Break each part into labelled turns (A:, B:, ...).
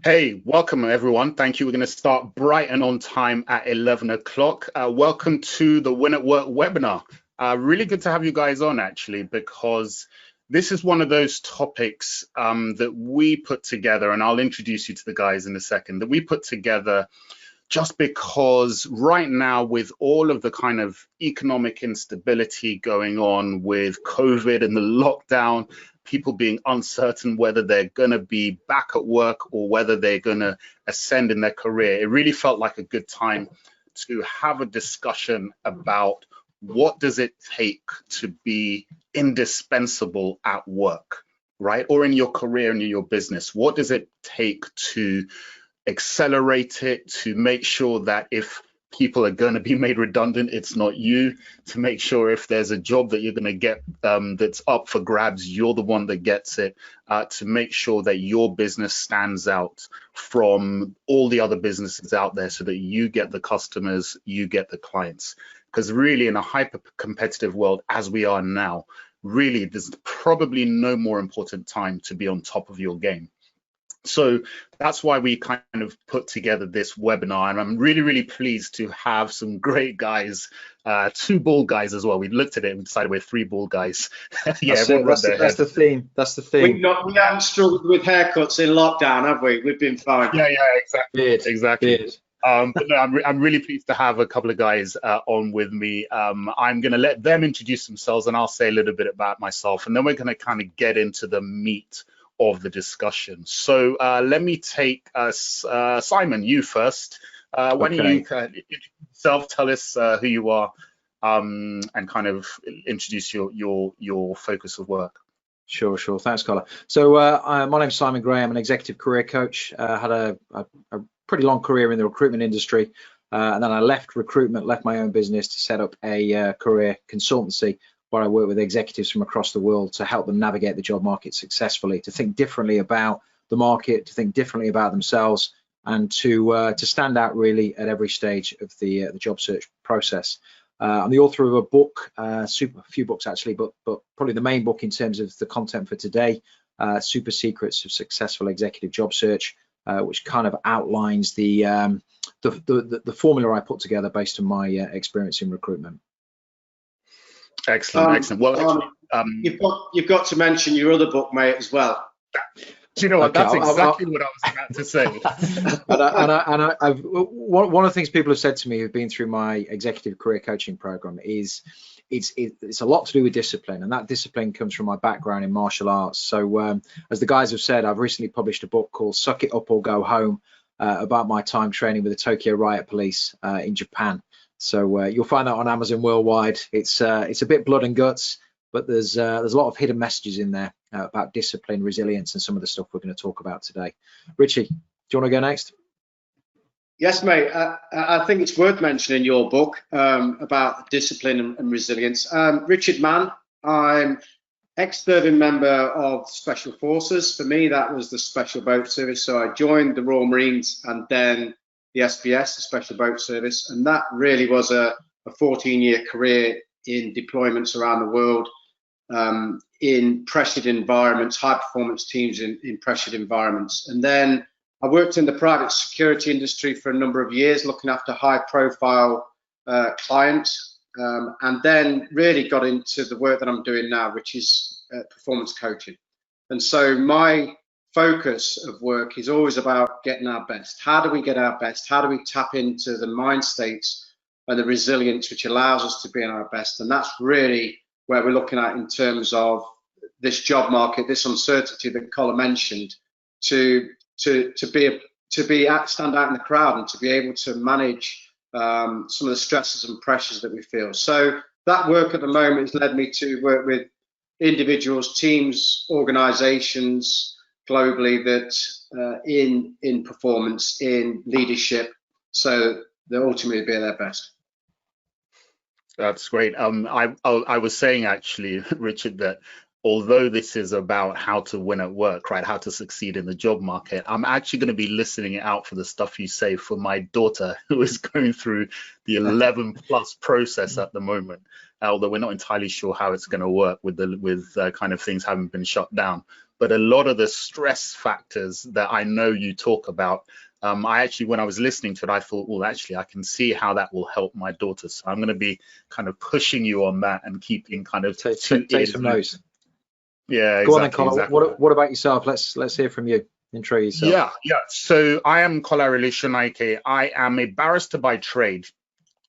A: Hey, welcome everyone. Thank you. We're going to start bright and on time at 11 o'clock. Welcome to the Win at Work webinar. Really good to have you guys on actually, because this is one of those topics that we put together, and I'll introduce you to the guys in a second, that we put together just because right now, with all of the kind of economic instability going on with COVID and the lockdown, people being uncertain whether they're going to be back at work or whether they're going to ascend in their career, it really felt like a good time to have a discussion about what does it take to be indispensable at work, right? Or in your career and in your business. What does it take to accelerate it, to make sure that if people are going to be made redundant, it's not you, to make sure if there's a job that you're going to get that's up for grabs, you're the one that gets it, to make sure that your business stands out from all the other businesses out there so that you get the customers, you get the clients. Because really, in a hyper competitive world as we are now, really there's probably no more important time to be on top of your game. So that's why we kind of put together this webinar, and I'm really pleased to have some great guys, two bald guys as well. We looked at it and we decided we're three bald guys. Yeah,
B: that's the theme. That's the theme.
C: We haven't struggled with haircuts in lockdown, have we? We've been fine.
A: Yeah, exactly.
B: Beard.
A: But no, I'm really pleased to have a couple of guys on with me. I'm going to let them introduce themselves, and I'll say a little bit about myself, and then we're going to kind of get into the meat of the discussion. So let me take Simon, you first. Why don't you introduce yourself, tell us who you are, and kind of introduce your focus of work.
B: Sure. Thanks, Colin. So my name's Simon Gray. I'm an executive career coach. Had a pretty long career in the recruitment industry, and then I left recruitment, left my own business to set up a career consultancy where I work with executives from across the world to help them navigate the job market successfully, to think differently about the market, to think differently about themselves, and to stand out really at every stage of the job search process. I'm the author of a book, a few books actually, but probably the main book in terms of the content for today, Super Secrets of Successful Executive Job Search, which kind of outlines the formula I put together based on my experience in recruitment.
A: Excellent. Well,
C: you've got to mention your other book, mate, as well.
A: Do you know what? Okay, that's exactly what I was about to say.
B: One of the things people have said to me who've been through my executive career coaching program is it's a lot to do with discipline, and that discipline comes from my background in martial arts. So as the guys have said, I've recently published a book called Suck It Up or Go Home, about my time training with the Tokyo Riot Police in Japan. So you'll find that on Amazon worldwide. It's a bit blood and guts, but there's a lot of hidden messages in there about discipline, resilience, and some of the stuff we're going to talk about today. Richie, do you want to go next?
C: Yes, mate. I think it's worth mentioning your book about discipline and resilience. Richard Mann, I'm ex-serving member of Special Forces. For me, that was the Special Boat Service. So I joined the Royal Marines and then the SBS, the Special Boat Service, and that really was a 14-year career in deployments around the world, in pressured environments, high-performance teams in pressured environments. And then I worked in the private security industry for a number of years, looking after high-profile clients, and then really got into the work that I'm doing now, which is performance coaching. And so my focus of work is always about getting our best. How do we get our best? How do we tap into the mind states and the resilience which allows us to be in our best? And that's really where we're looking at in terms of this job market, this uncertainty that Colin mentioned, to stand out in the crowd and to be able to manage some of the stresses and pressures that we feel. So that work at the moment has led me to work with individuals, teams, organizations globally that in performance, in leadership, so they ultimately be at their best.
A: That's great. I was saying actually, Richard, that although this is about how to win at work, right, how to succeed in the job market, I'm actually going to be listening out for the stuff you say for my daughter, who is going through the 11+ process at the moment. Although we're not entirely sure how it's going to work with kind of things having been shut down. but a lot of the stress factors that I know you talk about, I actually, when I was listening to it, I thought, well, actually, I can see how that will help my daughter. So I'm going to be kind of pushing you on that and keeping kind of
B: Take some notes.
A: Yeah,
B: Go on
A: exactly,
B: then, Colin.
A: exactly.
B: What about yourself? Let's hear from you. Intro yourself.
A: Yeah. So I am Kolari Lishonaike. I am a barrister by trade.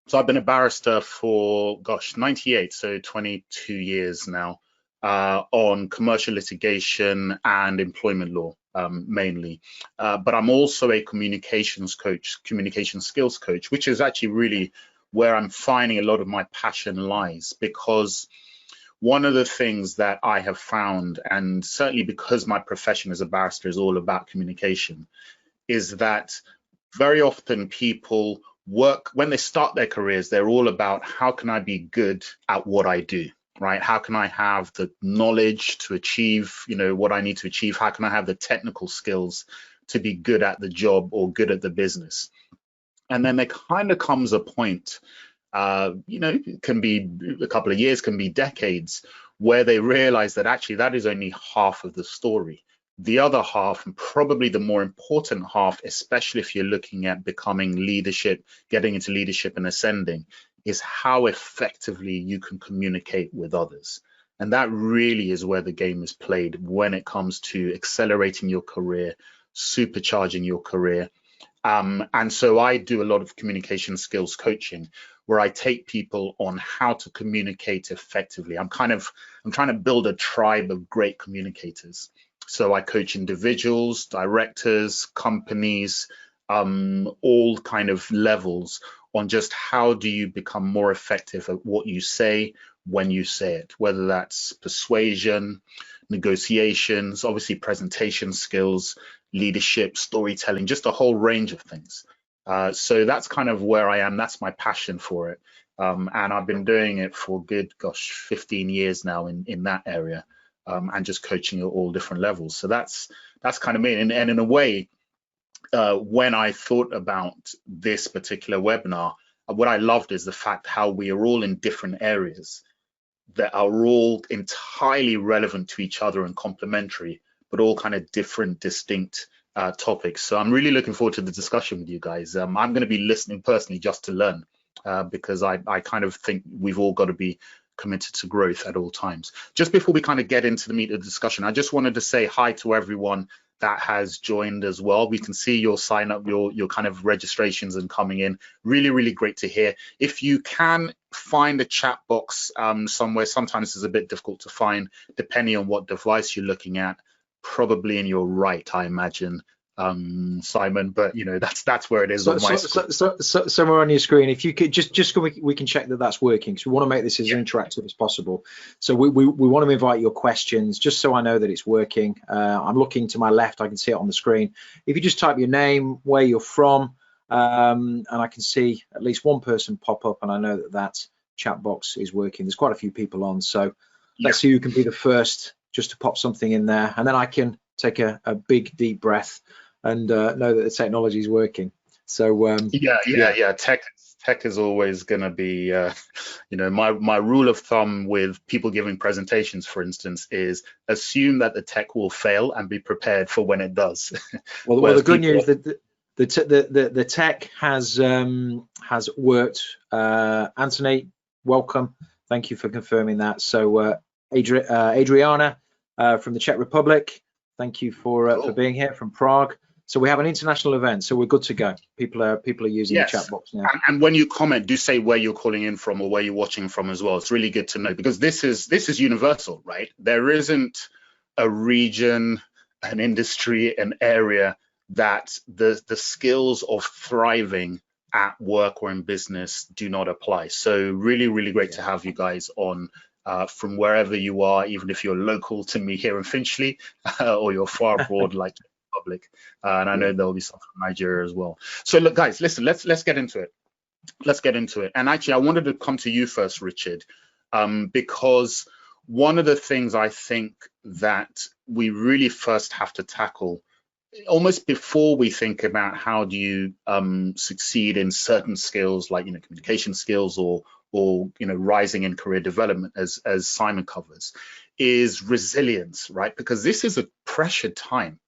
A: So I've been a barrister for, 98, so 22 years now, on commercial litigation and employment law, mainly. But I'm also a communications coach, communication skills coach, which is actually really where I'm finding a lot of my passion lies, because one of the things that I have found, and certainly because my profession as a barrister is all about communication, is that very often people work, when they start their careers, they're all about how can I be good at what I do, right? How can I have the knowledge to achieve, what I need to achieve? How can I have the technical skills to be good at the job or good at the business? And then there kind of comes a point, it can be a couple of years, can be decades, where they realize that actually that is only half of the story. The other half, and probably the more important half, especially if you're looking at becoming leadership, getting into leadership and ascending, is how effectively you can communicate with others. And that really is where the game is played when it comes to accelerating your career, supercharging your career. And so I do a lot of communication skills coaching, where I take people on how to communicate effectively. I'm trying to build a tribe of great communicators. So I coach individuals, directors, companies, all kind of levels, on just how do you become more effective at what you say when you say it, whether that's persuasion, negotiations, obviously presentation skills, leadership, storytelling, just a whole range of things. So that's kind of where I am. That's my passion for it. And I've been doing it for good, 15 years now in that area, and just coaching at all different levels. So that's kind of me. And in a way, when I thought about this particular webinar, what I loved is the fact how we are all in different areas that are all entirely relevant to each other and complementary, but all kind of different, distinct topics. So I'm really looking forward to the discussion with you guys. I'm going to be listening personally just to learn, because I kind of think we've all got to be committed to growth at all times. Just before we kind of get into the meat of the discussion, I just wanted to say hi to everyone that has joined as well. We can see your sign up, your kind of registrations and coming in. Really, really great to hear. If you can find a chat box somewhere, sometimes it's a bit difficult to find depending on what device you're looking at, probably in your right, I imagine, Simon, but that's where it is on my screen.
B: So somewhere on your screen, if you could just we can check that that's working, because we want to make this as interactive as possible. So we want to invite your questions, just so I know that it's working. I'm looking to my left, I can see it on the screen. If you just type your name, where you're from, and I can see at least one person pop up, and I know that chat box is working. There's quite a few people on, so let's see who can be the first just to pop something in there, and then I can take a big deep breath and know that the technology is working. So
A: tech is always going to be my rule of thumb with people giving presentations, for instance, is assume that the tech will fail and be prepared for when it does.
B: Well, the good news that the tech has worked. Anthony, welcome. Thank you for confirming that. So Adriana from the Czech Republic, thank you for being here, from Prague. So we have an international event, so we're good to go. People are using the chat box now.
A: And when you comment, do say where you're calling in from or where you're watching from as well. It's really good to know, because this is universal, right? There isn't a region, an industry, an area that the skills of thriving at work or in business do not apply. So really, really great to have you guys on. From wherever you are, even if you're local to me here in Finchley, or you're far abroad like Republic, and I know there'll be some from Nigeria as well. So look, guys, listen, let's get into it. Let's get into it. And actually, I wanted to come to you first, Richard, because one of the things I think that we really first have to tackle, almost before we think about how do you succeed in certain skills like communication skills or rising in career development, as Simon covers, is resilience, right? Because this is a pressured time.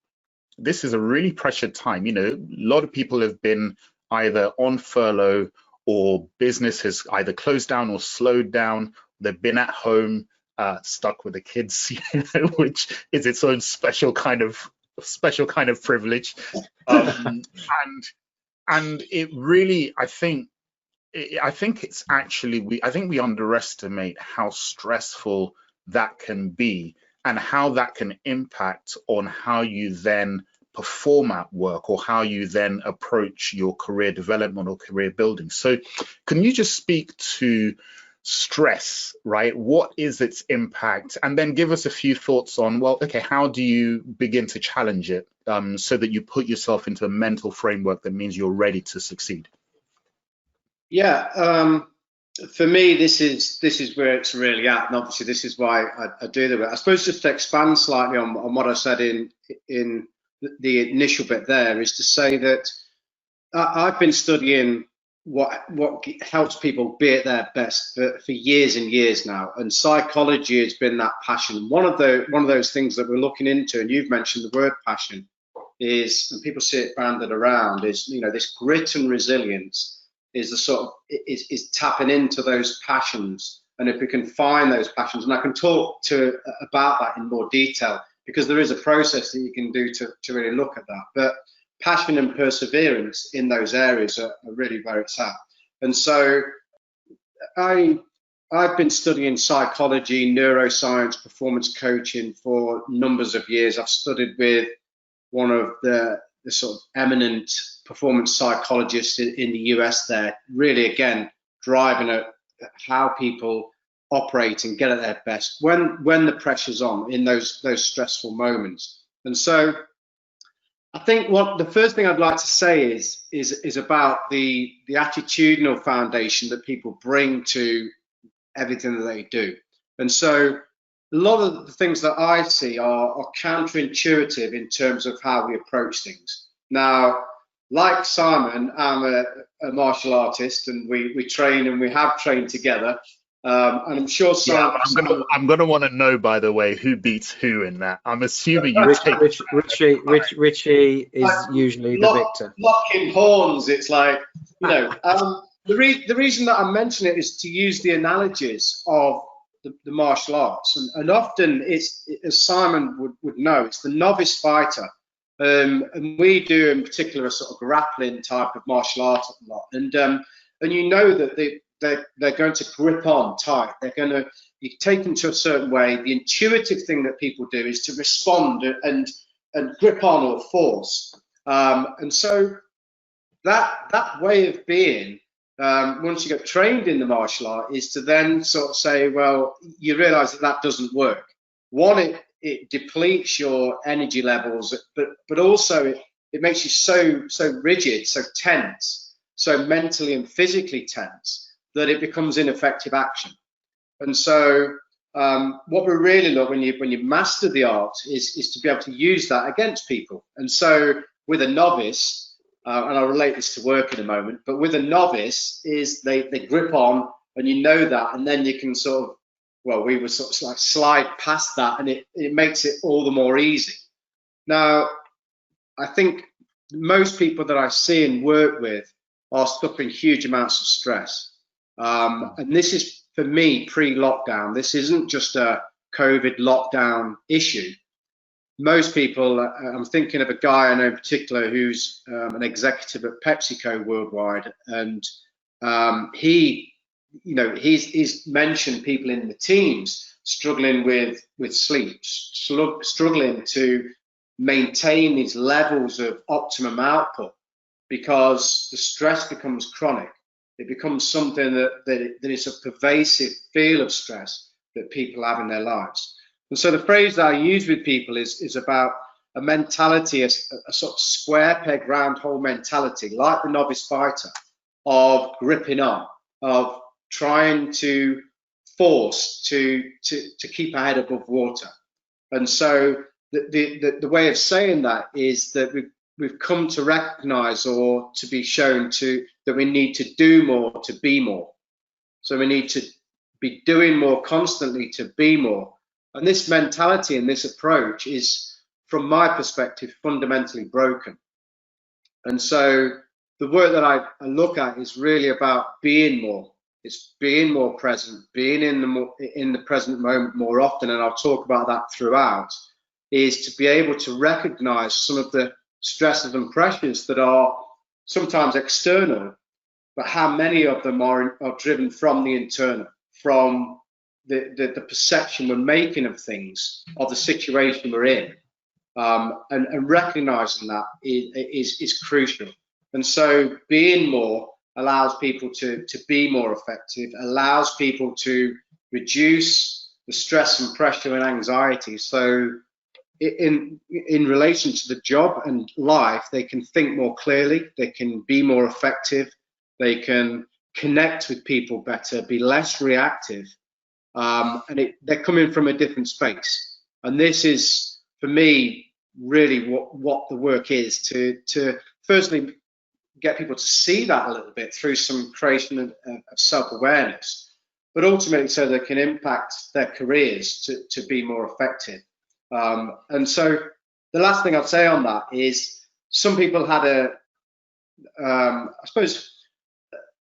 A: This is a really pressured time. You know, a lot of people have been either on furlough, or business has either closed down or slowed down. They've been at home, stuck with the kids, you know, which is its own special kind of privilege. And it really, I think it's actually, I think we underestimate how stressful that can be, and how that can impact on how you then perform at work, or how you then approach your career development or career building. So can you just speak to stress, right? What is its impact? And then give us a few thoughts on, well, okay, how do you begin to challenge it, so that you put yourself into a mental framework that means you're ready to succeed?
C: Yeah, for me, this is where it's really at, and obviously this is why I do the work. I suppose just to expand slightly on what I said in the initial bit there, is to say that I've been studying what helps people be at their best for years and years now, and psychology has been that passion. One of those things that we're looking into, and you've mentioned the word passion, is, and people see it banded around, is, you know, this grit and resilience is the sort of is tapping into those passions. And if we can find those passions, and I can talk about that in more detail, because there is a process that you can do to really look at that. But passion and perseverance in those areas are really where it's at. And so I've been studying psychology, neuroscience, performance coaching for numbers of years. I've studied with one of the sort of eminent performance psychologists in the US there, really, again, driving at how people operate and get at their best when the pressure's on in those stressful moments. And so I think what the first thing I'd like to say is about the attitudinal foundation that people bring to everything that they do. And so a lot of the things that I see are counterintuitive in terms of how we approach things. Now, like Simon, I'm a martial artist, and we train, and we have trained together. And I'm sure Simon.
A: Yeah, I'm gonna want to know, by the way, who beats who in that. I'm assuming you take
B: Richie is usually the victor.
C: Locking horns. It's like, you know. The reason that I mention it is to use the analogies of the martial arts, and often it's, as Simon would know, it's the novice fighter, and we do in particular a sort of grappling type of martial art a lot, and you know that they're going to grip on tight, they're going to be taken to a certain way. The intuitive thing that people do is to respond and grip on or force, and so that way of being, once you get trained in the martial art, is to then sort of say, well, you realize that doesn't work. One, it depletes your energy levels, but also it makes you so rigid, so tense, so mentally and physically tense, that it becomes ineffective action. And so what we really love when you master the art is to be able to use that against people. And so with a novice, and I'll relate this to work in a moment, but with a novice is they grip on, and you know that, and then you can sort of, well, we would sort of like slide past that, and it makes it all the more easy. Now, I think most people that I see and work with are suffering huge amounts of stress. And this is, for me, pre-lockdown. This isn't just a COVID lockdown issue. Most people, I'm thinking of a guy I know in particular who's an executive at PepsiCo worldwide, and he's mentioned people in the teams struggling with sleep, struggling to maintain these levels of optimum output, because the stress becomes chronic. It becomes something that is a pervasive feel of stress that people have in their lives. And so the phrase that I use with people is about a mentality, a sort of square peg round hole mentality, like the novice fighter, of gripping on, of trying to force to keep a head above water. And so the way of saying that is that we've come to recognize, or to be shown that we need to do more to be more. So we need to be doing more constantly to be more. And this mentality and this approach is, from my perspective, fundamentally broken. And so the work that I look at is really about being more. It's being more present, being in the present moment more often, and I'll talk about that throughout, is to be able to recognize some of the stresses and pressures that are sometimes external, but how many of them are driven from the internal, from the perception we're making of things, of the situation we're in, and recognizing that is crucial. And so being more allows people to be more effective, allows people to reduce the stress and pressure and anxiety. So in relation to the job and life, they can think more clearly, they can be more effective, they can connect with people better, be less reactive, and they're coming from a different space. And this is, for me, really what the work is, to firstly get people to see that a little bit through some creation of self-awareness, but ultimately so they can impact their careers to be more effective. And so the last thing I'd say on that is, some people had I suppose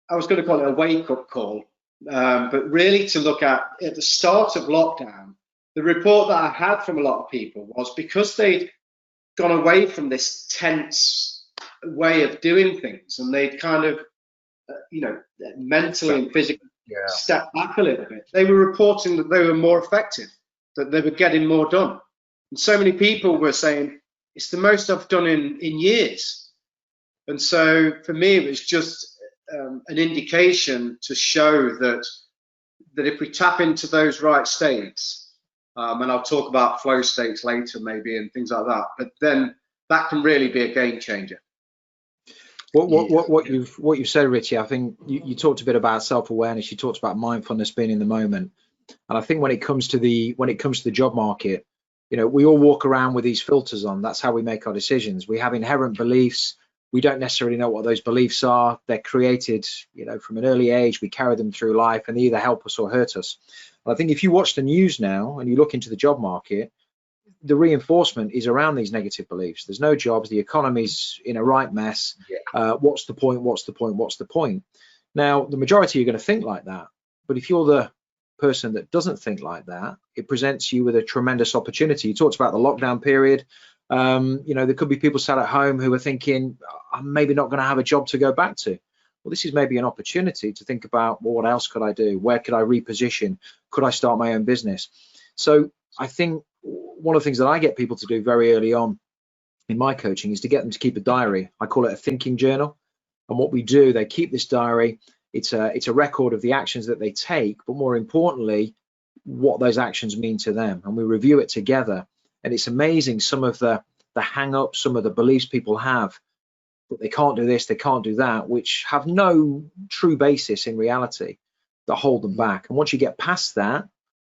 C: I was going to call it a wake-up call, but really to look at the start of lockdown, the report that I had from a lot of people was, because they'd gone away from this tense way of doing things, and they'd kind of, mentally and physically stepped back a little bit, they were reporting that they were more effective, that they were getting more done. And so many people were saying, it's the most I've done in years. And so for me, it was just an indication to show that if we tap into those right states, and I'll talk about flow states later maybe and things like that, but then that can really be a game changer.
B: What you've said, Richie, I think you talked a bit about self-awareness, you talked about mindfulness, being in the moment. And I think when it comes to the job market, we all walk around with these filters on. That's how we make our decisions. We have inherent beliefs. We don't necessarily know what those beliefs are. They're created, from an early age. We carry them through life, and they either help us or hurt us. And I think if you watch the news now and you look into the job market, the reinforcement is around these negative beliefs. There's no jobs. The economy's in a right mess. What's the point? What's the point? What's the point? Now, the majority are going to think like that. But if you're the person that doesn't think like that, it presents you with a tremendous opportunity. You talked about the lockdown period. There could be people sat at home who are thinking, I'm maybe not going to have a job to go back to. Well, this is maybe an opportunity to think about, well, what else could I do? Where could I reposition? Could I start my own business? So I think one of the things that I get people to do very early on in my coaching is to get them to keep a diary. I call it a thinking journal. And what we do, they keep this diary. It's a record of the actions that they take, but more importantly, what those actions mean to them. And we review it together. And it's amazing, some of the hang-ups, some of the beliefs people have, that they can't do this, they can't do that, which have no true basis in reality, that hold them back. And once you get past that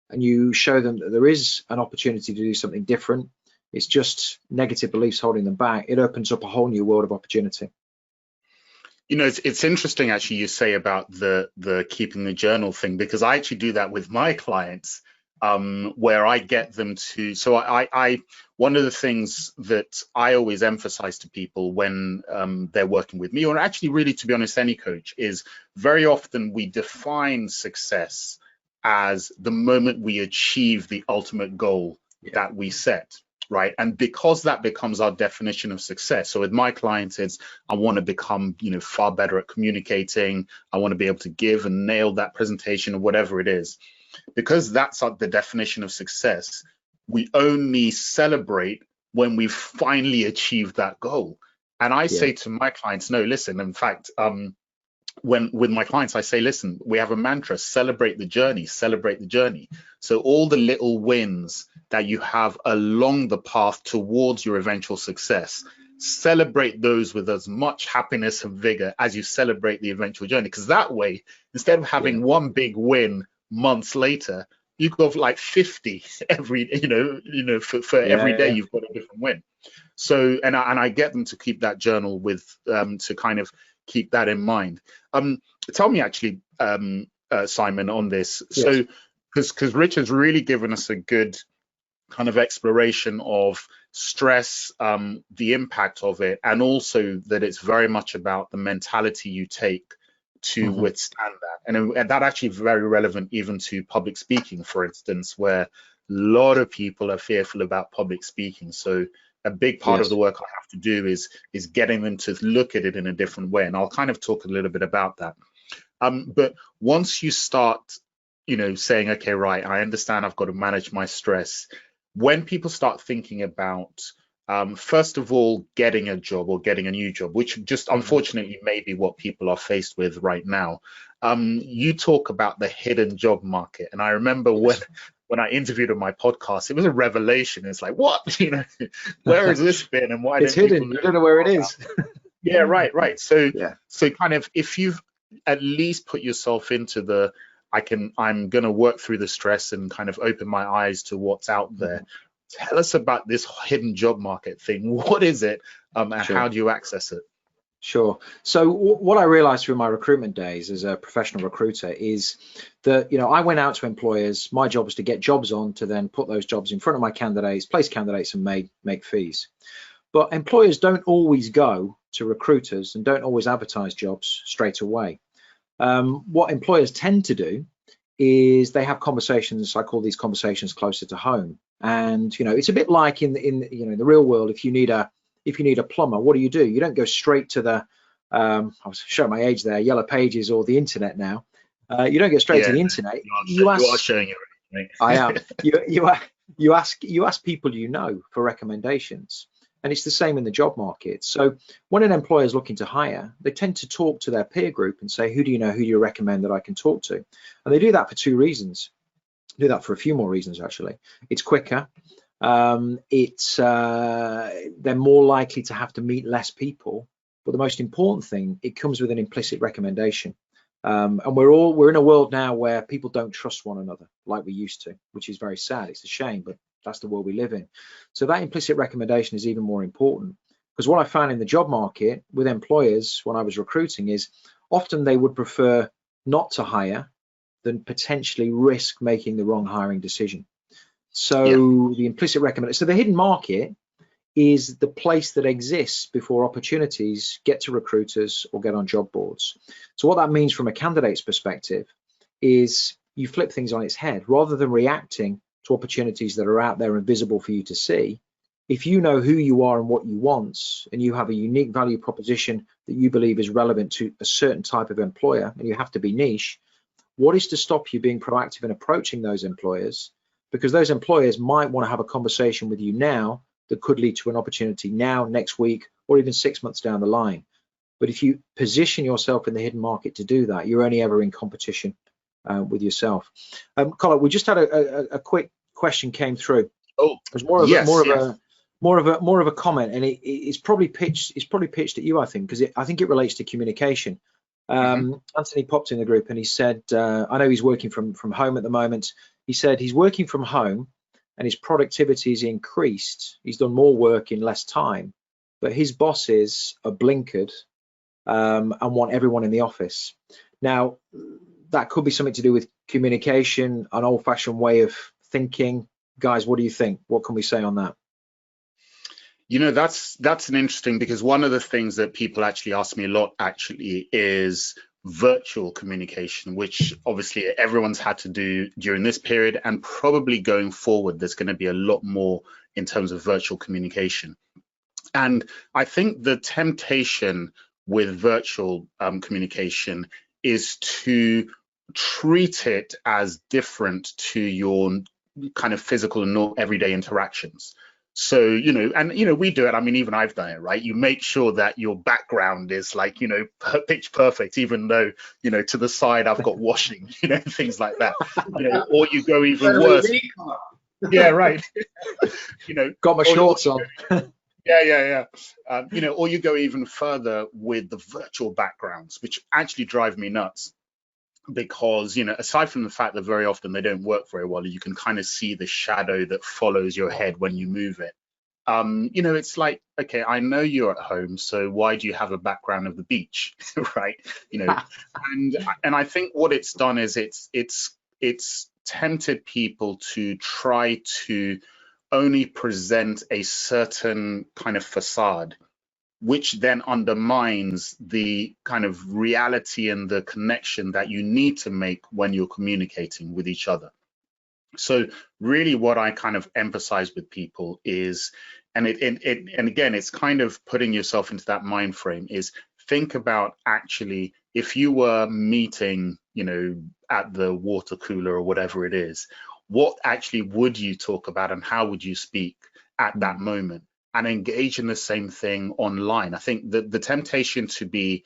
B: and you show them that there is an opportunity to do something different, it's just negative beliefs holding them back, it opens up a whole new world of opportunity.
A: It's interesting actually you say about the keeping the journal thing, because I actually do that with my clients, where I get them to, so I one of the things that I always emphasize to people when they're working with me, or actually really, to be honest, any coach, is very often we define success as the moment we achieve the ultimate goal that we set. Right. And because that becomes our definition of success. So with my clients, it's, I want to become, far better at communicating. I want to be able to give and nail that presentation or whatever it is. Because that's the definition of success, we only celebrate when we've finally achieved that goal. And I say to my clients, no, listen, in fact, when with my clients, I say, listen, we have a mantra, celebrate the journey, celebrate the journey. So all the little wins that you have along the path towards your eventual success, celebrate those with as much happiness and vigor as you celebrate the eventual journey. Because that way, instead of having one big win months later, you could have like 50 every, for every day you've got a different win. So, and I get them to keep that journal with, to kind of keep that in mind. Tell me actually, Simon, on this. So because Richard's really given us a good kind of exploration of stress, the impact of it, and also that it's very much about the mentality you take to withstand that. And that actually very relevant even to public speaking, for instance, where a lot of people are fearful about public speaking. So a big part of the work I have to do is getting them to look at it in a different way. And I'll kind of talk a little bit about that. But once you start, saying, okay, right, I understand I've got to manage my stress. When people start thinking about, first of all, getting a job or getting a new job, which just unfortunately may be what people are faced with right now, you talk about the hidden job market. And I remember when I interviewed on my podcast, it was a revelation. It's like, what? Where has this been, and why?
B: It's hidden. You don't know where it is.
A: Yeah, right. So kind of, if you've at least put yourself into the, I'm going to work through the stress and kind of open my eyes to what's out there. Tell us about this hidden job market thing. What is it, and how do you access it?
B: Sure. So what I realized through my recruitment days as a professional recruiter is that, I went out to employers. My job was to get jobs on, to then put those jobs in front of my candidates, place candidates, and make fees. But employers don't always go to recruiters and don't always advertise jobs straight away. What employers tend to do is they have conversations. I call these conversations closer to home. And it's a bit like in the real world. If you need a plumber, what do? You don't go straight to the I was showing my age there, Yellow Pages or the internet now. You don't go straight to the internet.
A: You are showing your age, mate.
B: I am. You ask people for recommendations. And it's the same in the job market. So when an employer is looking to hire, they tend to talk to their peer group and say, who do you recommend that I can talk to? And they do that for two reasons. They do that for a few more reasons, actually. It's quicker. They're more likely to have to meet less people. But the most important thing, it comes with an implicit recommendation. And we're in a world now where people don't trust one another like we used to, which is very sad. It's a shame, but that's the world we live in. So that implicit recommendation is even more important, because what I found in the job market with employers when I was recruiting is often they would prefer not to hire than potentially risk making the wrong hiring decision. So the implicit recommendation, so the hidden market is the place that exists before opportunities get to recruiters or get on job boards. So what that means from a candidate's perspective is you flip things on its head. Rather than reacting to opportunities that are out there and visible for you to see, if you know who you are and what you want, and you have a unique value proposition that you believe is relevant to a certain type of employer, and you have to be niche, what is to stop you being proactive in approaching those employers? Because those employers might want to have a conversation with you now that could lead to an opportunity now, next week, or even 6 months down the line. But if you position yourself in the hidden market to do that, you're only ever in competition with yourself. Colin, we just had a quick question came through.
A: Oh,
B: it was more of a comment, and it's probably pitched at you, I think, because I think it relates to communication. Anthony popped in the group and he said, I know he's working from home at the moment. He said he's working from home and his productivity is increased. He's done more work in less time, but his bosses are blinkered and want everyone in the office. Now, that could be something to do with communication, an old-fashioned way of thinking. Guys, what do you think? What can we say on that?
A: That's an interesting, because one of the things that people actually ask me a lot actually is virtual communication, which obviously everyone's had to do during this period, and probably going forward there's going to be a lot more in terms of virtual communication. And I think the temptation with virtual communication is to treat it as different to your kind of physical and everyday interactions. So, we do it. I mean, even I've done it, right? You make sure that your background is like, pitch perfect, even though, to the side I've got washing, things like that, or you go even worse. Yeah, right.
B: Got my shorts on.
A: Yeah. Or you go even further with the virtual backgrounds, which actually drive me nuts. Because, aside from the fact that very often they don't work very well, you can kind of see the shadow that follows your head when you move it. It's like, okay, I know you're at home, so why do you have a background of the beach, right? And I think what it's done is it's tempted people to try to only present a certain kind of facade, which then undermines the kind of reality and the connection that you need to make when you're communicating with each other. So really what I kind of emphasize with people is, and again, it's kind of putting yourself into that mind frame, is think about actually, if you were meeting, you know, at the water cooler or whatever it is, what actually would you talk about and how would you speak at that moment, and engage in the same thing online. I think that the temptation to be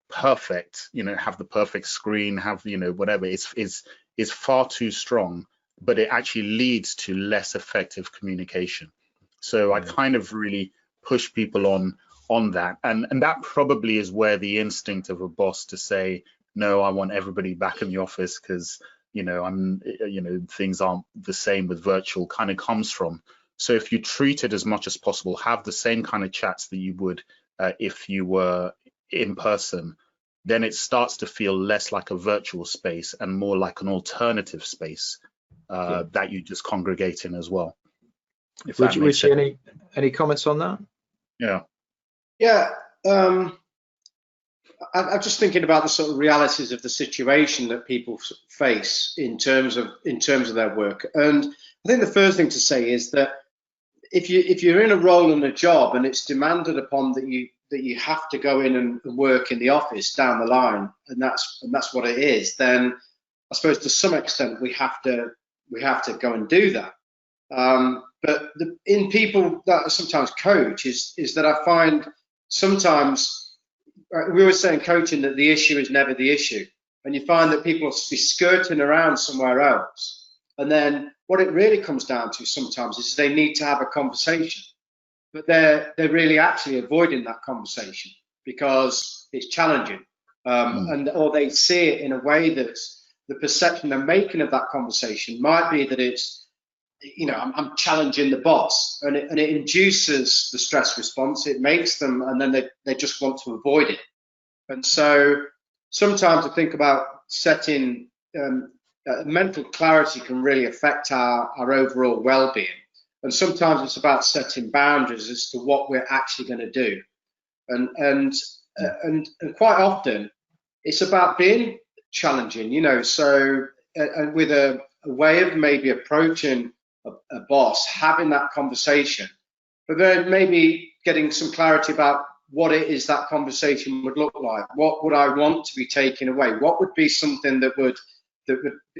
A: perfect, you know, have the perfect screen, have, you know, whatever, is far too strong, but it actually leads to less effective communication. So I kind of really push people on that, and that probably is where the instinct of a boss to say, no, I want everybody back in the office because, you know, things aren't the same with virtual, kind of comes from. So if you treat it as much as possible, have the same kind of chats that you would if you were in person, then it starts to feel less like a virtual space and more like an alternative space that you just congregate in as well.
B: Richie, any comments on that?
C: Yeah. I'm just thinking about the sort of realities of the situation that people face in terms of their work. And I think the first thing to say is that if you're in a role and a job and it's demanded upon that you have to go in and work in the office down the line, and that's what it is, then I suppose to some extent we have to go and do that. But in people that I sometimes coach is that I find sometimes, we were saying coaching that the issue is never the issue, and you find that people will be skirting around somewhere else, and then what it really comes down to sometimes is they need to have a conversation, but they're really actually avoiding that conversation because it's challenging, or they see it in a way that the perception they're making of that conversation might be that it's, you know, I'm challenging the boss, and it induces the stress response. It makes them, and then they just want to avoid it. And so sometimes I think about setting mental clarity can really affect our overall well-being. And sometimes it's about setting boundaries as to what we're actually going to do. And quite often it's about being challenging, you know, so with a way of maybe approaching a boss, having that conversation, but then maybe getting some clarity about what it is that conversation would look like. What would I want to be taken away? What would be something that would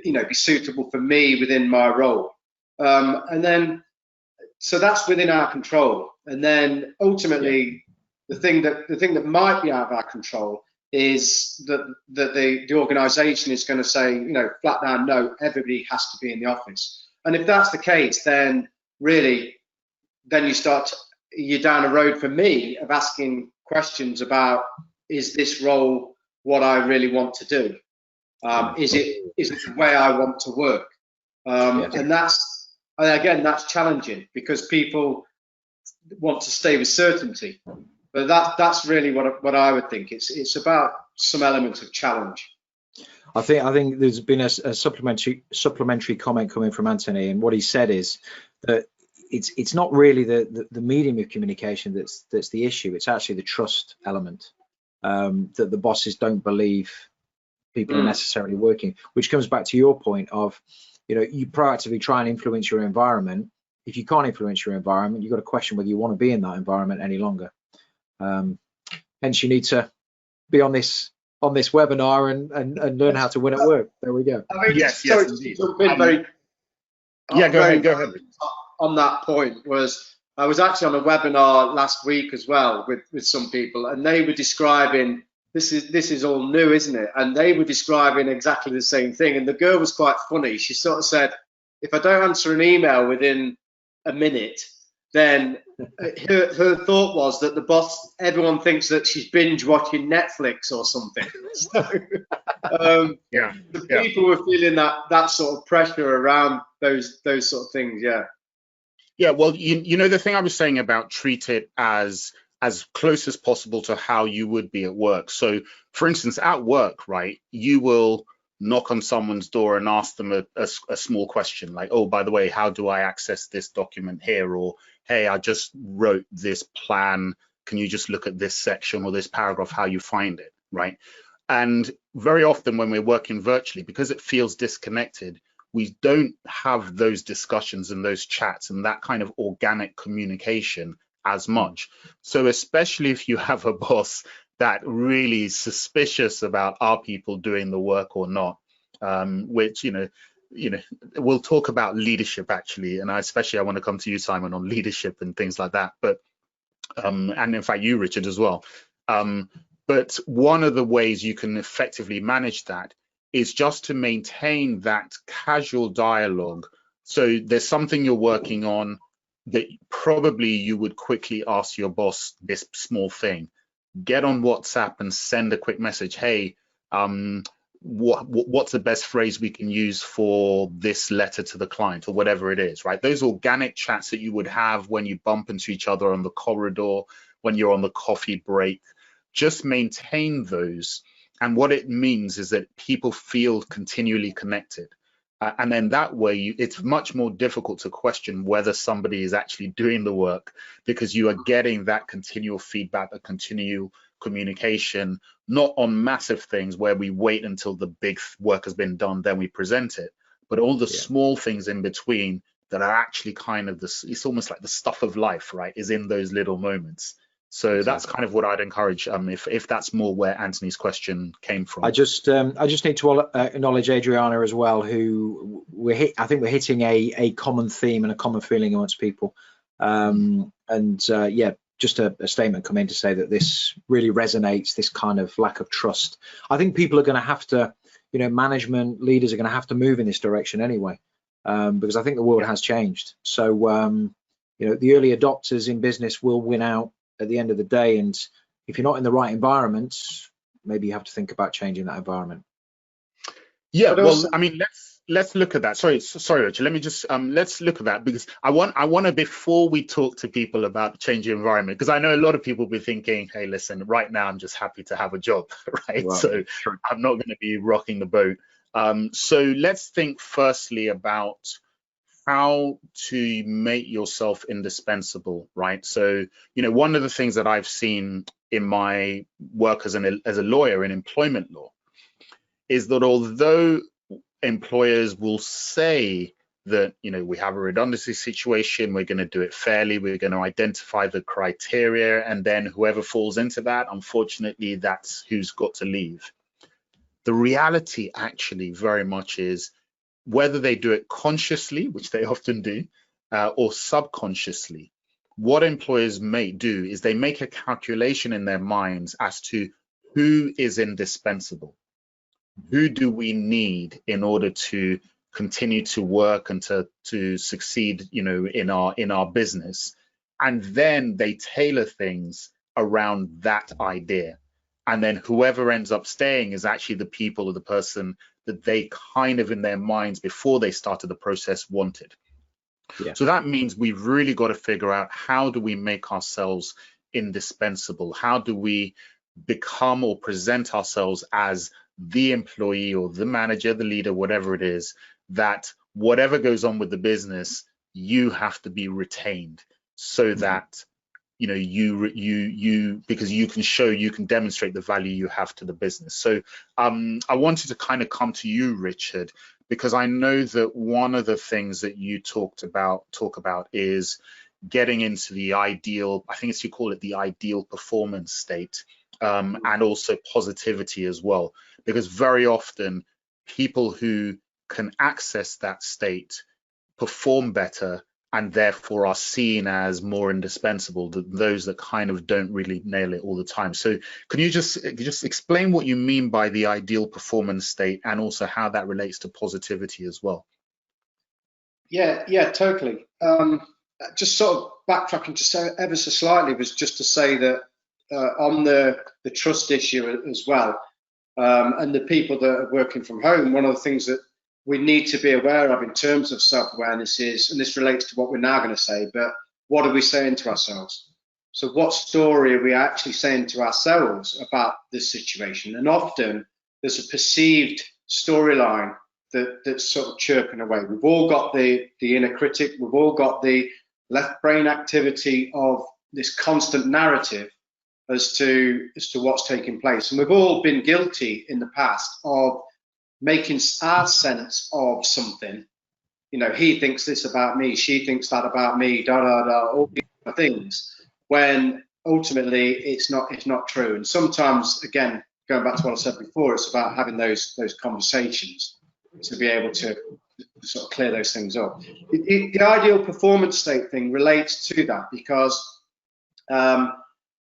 C: you know, be suitable for me within my role? And then, so that's within our control. And then ultimately, the thing that might be out of our control is that the organisation is going to say, you know, flat down, no, everybody has to be in the office. And if that's the case, then really, then you're down a road for me of asking questions about, is this role what I really want to do? Is it the way I want to work? And that's challenging because people want to stay with certainty. But that's really what I would think. It's about some element of challenge.
B: I think there's been a supplementary comment coming from Anthony, and what he said is that it's not really the medium of communication that's the issue. It's actually the trust element, that the bosses don't believe people are necessarily working, which comes back to your point of, you know, you proactively try and influence your environment. If you can't influence your environment, you've got to question whether you want to be in that environment any longer. Hence, you need to be on this webinar and learn how to win at work. There we go.
C: I mean,
A: yes, indeed.
C: Go ahead. On that point I was actually on a webinar last week as well with some people, and they were describing, this is all new, isn't it? And they were describing exactly the same thing. And the girl was quite funny. She sort of said, if I don't answer an email within a minute, then her thought was that the boss, everyone thinks that she's binge watching Netflix or something. So people were feeling that sort of pressure around those sort of things.
A: Yeah, well, you know, the thing I was saying about treat it as close as possible to how you would be at work. So for instance, at work, right, you will knock on someone's door and ask them a small question like, oh, by the way, how do I access this document here? Or, hey, I just wrote this plan. Can you just look at this section or this paragraph, how you find it, right? And very often when we're working virtually, because it feels disconnected, we don't have those discussions and those chats and that kind of organic communication as much. So especially if you have a boss that really is suspicious about are people doing the work or not, which, we'll talk about leadership actually. And I want to come to you, Simon, on leadership and things like that. But, and in fact, you, Richard, as well. But one of the ways you can effectively manage that is just to maintain that casual dialogue. So there's something you're working on that probably you would quickly ask your boss this small thing. Get on WhatsApp and send a quick message. Hey, what's the best phrase we can use for this letter to the client, or whatever it is, right? Those organic chats that you would have when you bump into each other on the corridor, when you're on the coffee break, just maintain those. And what it means is that people feel continually connected. And then that way, it's much more difficult to question whether somebody is actually doing the work, because you are getting that continual feedback, a continual communication, not on massive things where we wait until the big work has been done, then we present it, but all the small things in between that are actually kind of it's almost like the stuff of life, right, is in those little moments. So that's kind of what I'd encourage, if that's more where Anthony's question came from.
B: I just need to acknowledge Adriana as well, who I think we're hitting a common theme and a common feeling amongst people. Yeah, just a statement come in to say that this really resonates, this kind of lack of trust. I think people are going to have to, management leaders are going to have to move in this direction anyway, because I think the world has changed. So, the early adopters in business will win out at the end of the day, and if you're not in the right environment, maybe you have to think about changing that environment.
A: Yeah, well, I mean, let's look at that. Sorry, Richard. Let me just let's look at that, because I want to, before we talk to people about changing environment, because I know a lot of people will be thinking, hey, listen, right now I'm just happy to have a job, right? Well, so sure. I'm not going to be rocking the boat. So let's think firstly about how to make yourself indispensable, right? So, one of the things that I've seen in my work as a lawyer in employment law is that although employers will say that, we have a redundancy situation, we're going to do it fairly, we're going to identify the criteria, and then whoever falls into that, unfortunately, that's who's got to leave. The reality actually very much is, whether they do it consciously, which they often do, or subconsciously, what employers may do is they make a calculation in their minds as to who is indispensable. Who do we need in order to continue to work and to succeed, in our business? And then they tailor things around that idea. And then whoever ends up staying is actually the people or the person that they kind of in their minds before they started the process wanted. Yeah. So that means we've really got to figure out, how do we make ourselves indispensable? How do we become or present ourselves as the employee or the manager, the leader, whatever it is, that whatever goes on with the business, you have to be retained, so that because you can demonstrate the value you have to the business. So I wanted to kind of come to you, Richard, because I know that one of the things that you talk about is getting into the ideal, I think you call it the ideal performance state, and also positivity as well, because very often people who can access that state perform better, and therefore are seen as more indispensable than those that kind of don't really nail it all the time. So can you just explain what you mean by the ideal performance state, and also how that relates to positivity as well?
C: Yeah, totally. Just sort of backtracking just ever so slightly, was just to say that on the trust issue as well, and the people that are working from home, one of the things that we need to be aware of in terms of self-awareness is, and this relates to what we're now going to say, but what are we saying to ourselves? So what story are we actually saying to ourselves about this situation? And often there's a perceived storyline that's sort of chirping away. We've all got the inner critic. We've all got the left brain activity of this constant narrative as to what's taking place. And we've all been guilty in the past of making our sense of something. You know, he thinks this about me, she thinks that about me, da da da, all these things, when ultimately it's not true. And sometimes, again, going back to what I said before, it's about having those conversations to be able to sort of clear those things up. The ideal performance state thing relates to that because,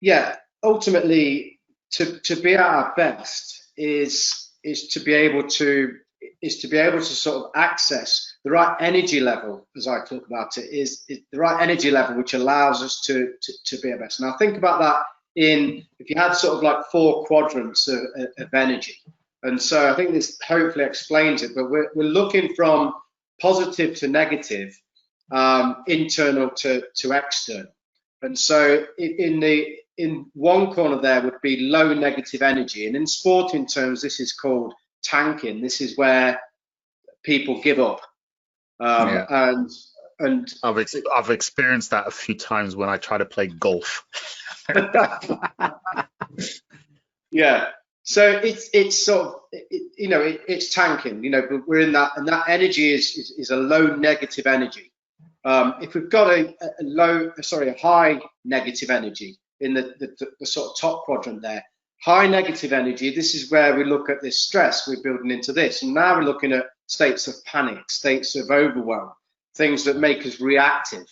C: yeah, ultimately to be at our best is to be able to sort of access the right energy level, as I talk about it, is the right energy level which allows us to be our best. Now think about that if you had sort of like 4 quadrants of energy. And so I think this hopefully explains it, but we're looking from positive to negative, internal to external. And so in one corner there would be low negative energy, and in sporting terms this is called tanking. This is where people give up. And
A: I've experienced that a few times when I try to play golf.
C: Yeah. So it's sort of, it's tanking, but we're in that, and that energy is a low negative energy. If we've got a high negative energy in the sort of top quadrant there, high negative energy, this is where we look at this stress we're building into this. And now we're looking at states of panic, states of overwhelm, things that make us reactive.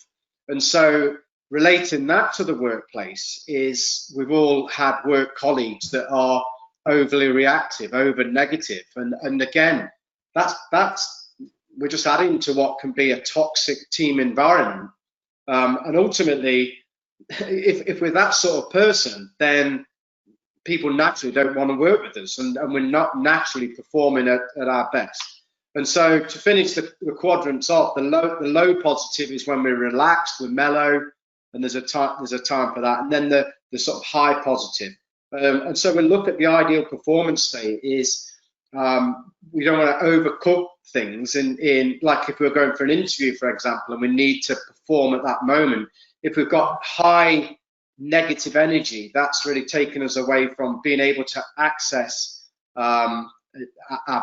C: And so relating that to the workplace is we've all had work colleagues that are overly reactive, over negative, and again, that's we're just adding to what can be a toxic team environment. And ultimately, if we're that sort of person, then people naturally don't want to work with us, and we're not naturally performing at our best. And so to finish the quadrants off, the low positive is when we're relaxed, we're mellow, and there's a time for that, and then the sort of high positive. And so we look at the ideal performance state is we don't want to overcook things in like if we're going for an interview, for example, and we need to perform at that moment. If we've got high negative energy, that's really taken us away from being able to access our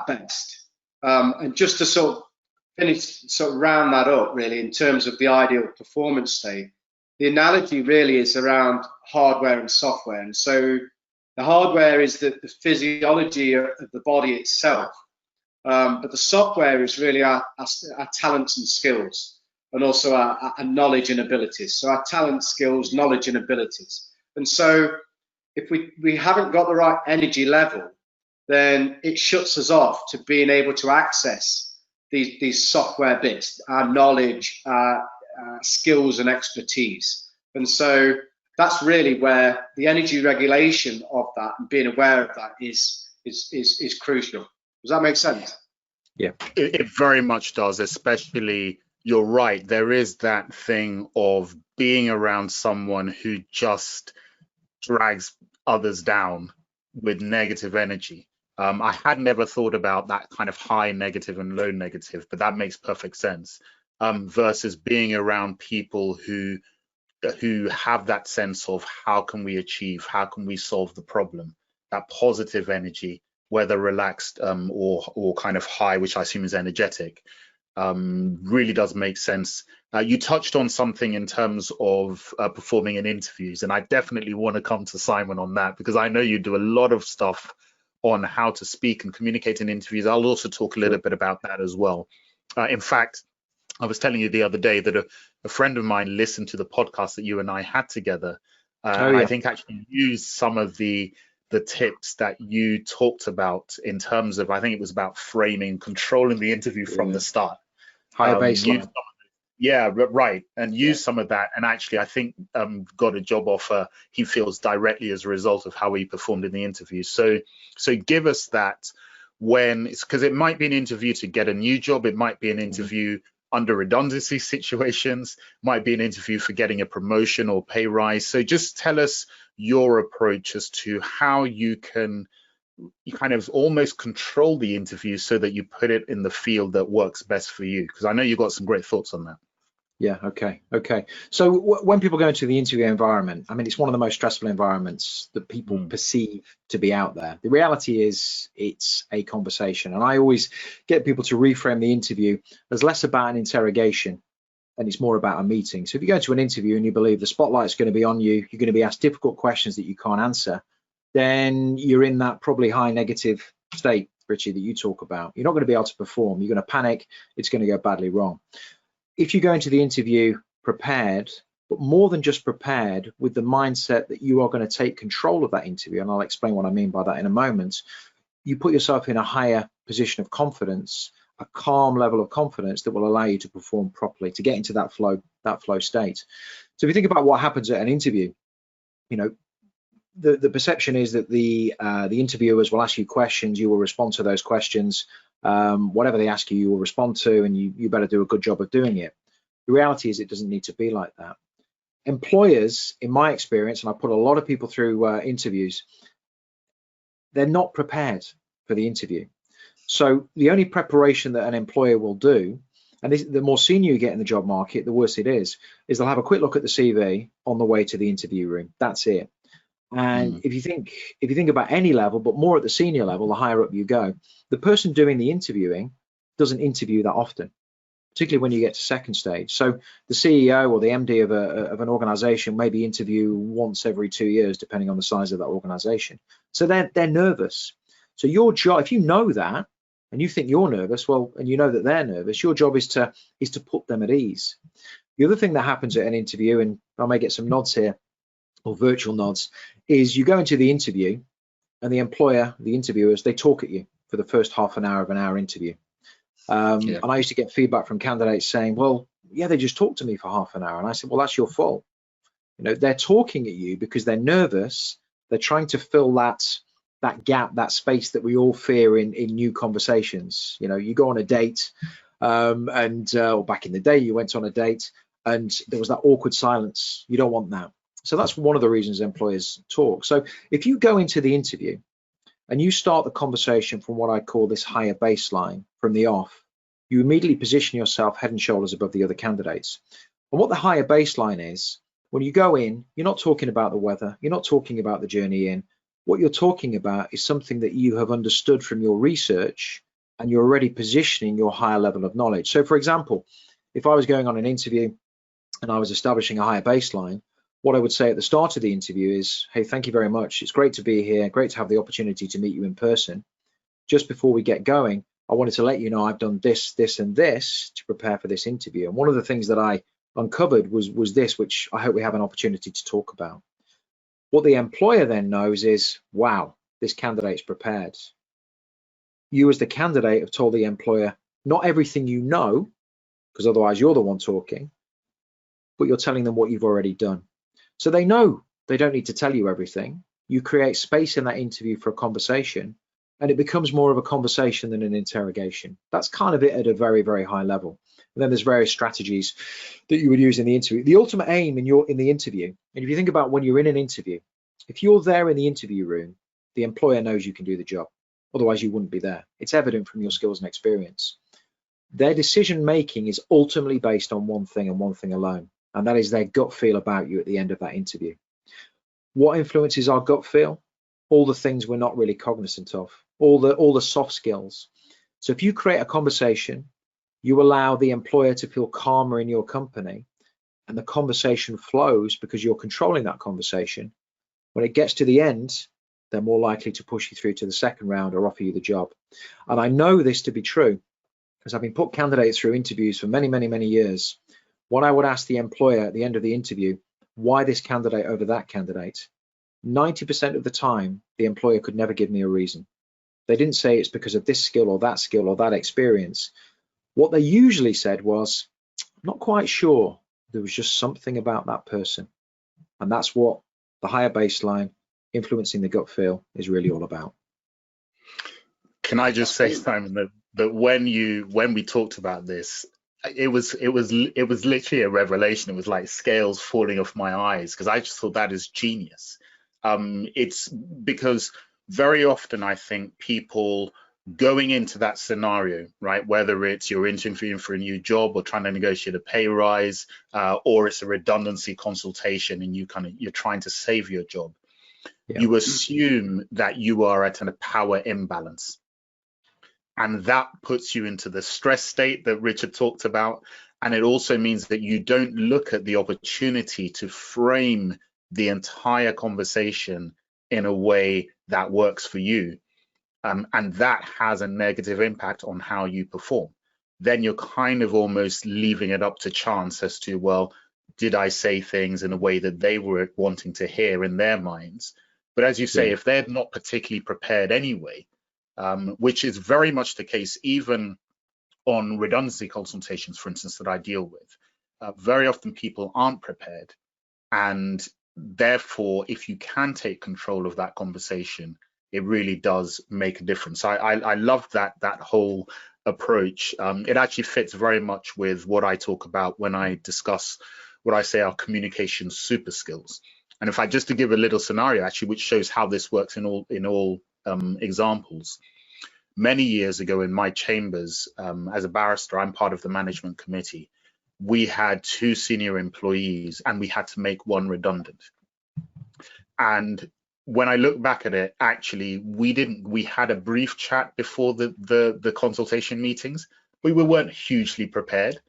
C: best. And just to sort of round that up really in terms of the ideal performance state, the analogy really is around hardware and software. And so the hardware is the physiology of the body itself, but the software is really our talents and skills, and also our knowledge and abilities. So our talent, skills, knowledge and abilities. And so if we haven't got the right energy level, then it shuts us off to being able to access these software bits, our knowledge, our skills and expertise. And so that's really where the energy regulation of that and being aware of that is crucial. Does that make sense?
B: Yeah,
A: it very much does. Especially, you're right, there is that thing of being around someone who just drags others down with negative energy. I had never thought about that kind of high negative and low negative, but that makes perfect sense. Versus being around people who have that sense of how can we achieve, how can we solve the problem, that positive energy, whether relaxed or kind of high, which I assume is energetic, really does make sense. You touched on something in terms of performing in interviews, and I definitely want to come to Simon on that, because I know you do a lot of stuff on how to speak and communicate in interviews. I'll also talk a little bit about that as well. In fact, I was telling you the other day that a friend of mine listened to the podcast that you and I had together, and I think actually used some of the tips that you talked about in terms of, I think it was about framing, controlling the interview from the start.
B: Higher baseline.
A: Yeah, right. And use some of that. And actually, I think got a job offer he feels directly as a result of how he performed in the interview. So give us that, when it's because it might be an interview to get a new job. It might be an interview under redundancy situations, might be an interview for getting a promotion or pay rise. So just tell us your approach as to how you can you kind of almost control the interview so that you put it in the field that works best for you? Because I know you've got some great thoughts on that.
B: Yeah, okay. So when people go into the interview environment, I mean, it's one of the most stressful environments that people perceive to be out there. The reality is it's a conversation. And I always get people to reframe the interview as less about an interrogation and it's more about a meeting. So if you go to an interview and you believe the spotlight's going to be on you, you're going to be asked difficult questions that you can't answer, then you're in that probably high negative state, Richie, that you talk about. You're not going to be able to perform. You're going to panic. It's going to go badly wrong. If you go into the interview prepared, but more than just prepared, with the mindset that you are going to take control of that interview, and I'll explain what I mean by that in a moment, you put yourself in a higher position of confidence, a calm level of confidence that will allow you to perform properly, to get into that flow state. So if you think about what happens at an interview, you know, the perception is that the interviewers will ask you questions, you will respond to those questions. Whatever they ask you, you will respond to, and you better do a good job of doing it. The reality is it doesn't need to be like that. Employers, in my experience, and I put a lot of people through interviews, they're not prepared for the interview. So the only preparation that an employer will do, and the more senior you get in the job market, the worse it is they'll have a quick look at the CV on the way to the interview room. That's it. And if you think about any level, but more at the senior level, the higher up you go, the person doing the interviewing doesn't interview that often, particularly when you get to second stage. So the CEO or the MD of an organization maybe interview once every 2 years, depending on the size of that organization. So they're nervous. So your job, if you know that, and you think you're nervous, well, and you know that they're nervous, your job is to put them at ease. The other thing that happens at an interview, and I may get some nods here, or virtual nods, is you go into the interview and the employer, the interviewers, they talk at you for the first half an hour of an hour interview. And I used to get feedback from candidates saying, well, yeah, they just talked to me for half an hour. And I said, well, that's your fault. You know, they're talking at you because they're nervous. They're trying to fill that gap, that space that we all fear in new conversations. You know, you go on a date or back in the day, you went on a date and there was that awkward silence. You don't want that. So that's one of the reasons employers talk. So if you go into the interview and you start the conversation from what I call this higher baseline from the off, you immediately position yourself head and shoulders above the other candidates. And what the higher baseline is, when you go in, you're not talking about the weather, you're not talking about the journey in. What you're talking about is something that you have understood from your research and you're already positioning your higher level of knowledge. So for example, if I was going on an interview and I was establishing a higher baseline, what I would say at the start of the interview is, hey, thank you very much. It's great to be here. Great to have the opportunity to meet you in person. Just before we get going, I wanted to let you know I've done this, this, and this to prepare for this interview. And one of the things that I uncovered was this, which I hope we have an opportunity to talk about. What the employer then knows is, wow, this candidate's prepared. You as the candidate have told the employer not everything you know, because otherwise you're the one talking, but you're telling them what you've already done. So they know they don't need to tell you everything. You create space in that interview for a conversation, and it becomes more of a conversation than an interrogation. That's kind of it at a very, very high level. And then there's various strategies that you would use in the interview. The ultimate aim in the interview, and if you think about when you're in an interview, if you're there in the interview room, the employer knows you can do the job. Otherwise, you wouldn't be there. It's evident from your skills and experience. Their decision making is ultimately based on one thing and one thing alone, and that is their gut feel about you at the end of that interview. What influences our gut feel? All the things we're not really cognizant of, all the soft skills. So if you create a conversation, you allow the employer to feel calmer in your company, and the conversation flows because you're controlling that conversation. When it gets to the end, they're more likely to push you through to the second round or offer you the job. And I know this to be true because I've been put candidates through interviews for many, many, many years. When I would ask the employer at the end of the interview, why this candidate over that candidate? 90% of the time, the employer could never give me a reason. They didn't say it's because of this skill or that experience. What they usually said was, I'm not quite sure. There was just something about that person. And that's what the higher baseline, influencing the gut feel, is really all about.
A: Can I just say, Simon, that when we talked about this, it was literally a revelation. It was like scales falling off my eyes because I just thought that is genius. It's because very often I think people going into that scenario, right, whether it's you're interviewing for a new job or trying to negotiate a pay rise, or it's a redundancy consultation and you're trying to save your job, you assume that you are at a power imbalance. And that puts you into the stress state that Richard talked about. And it also means that you don't look at the opportunity to frame the entire conversation in a way that works for you. And that has a negative impact on how you perform. Then you're kind of almost leaving it up to chance as to, well, did I say things in a way that they were wanting to hear in their minds? But as you say, if they're not particularly prepared anyway, which is very much the case even on redundancy consultations, for instance, that I deal with, very often people aren't prepared. And therefore, if you can take control of that conversation, it really does make a difference. I love that whole approach. It actually fits very much with what I talk about when I discuss what I say are communication super skills. And if I just to give a little scenario actually, which shows how this works in all examples. Many years ago in my chambers, as a barrister, I'm part of the management committee. We had 2 senior employees and we had to make 1 redundant. And when I look back at it, actually, we had a brief chat before the consultation meetings. We weren't hugely prepared.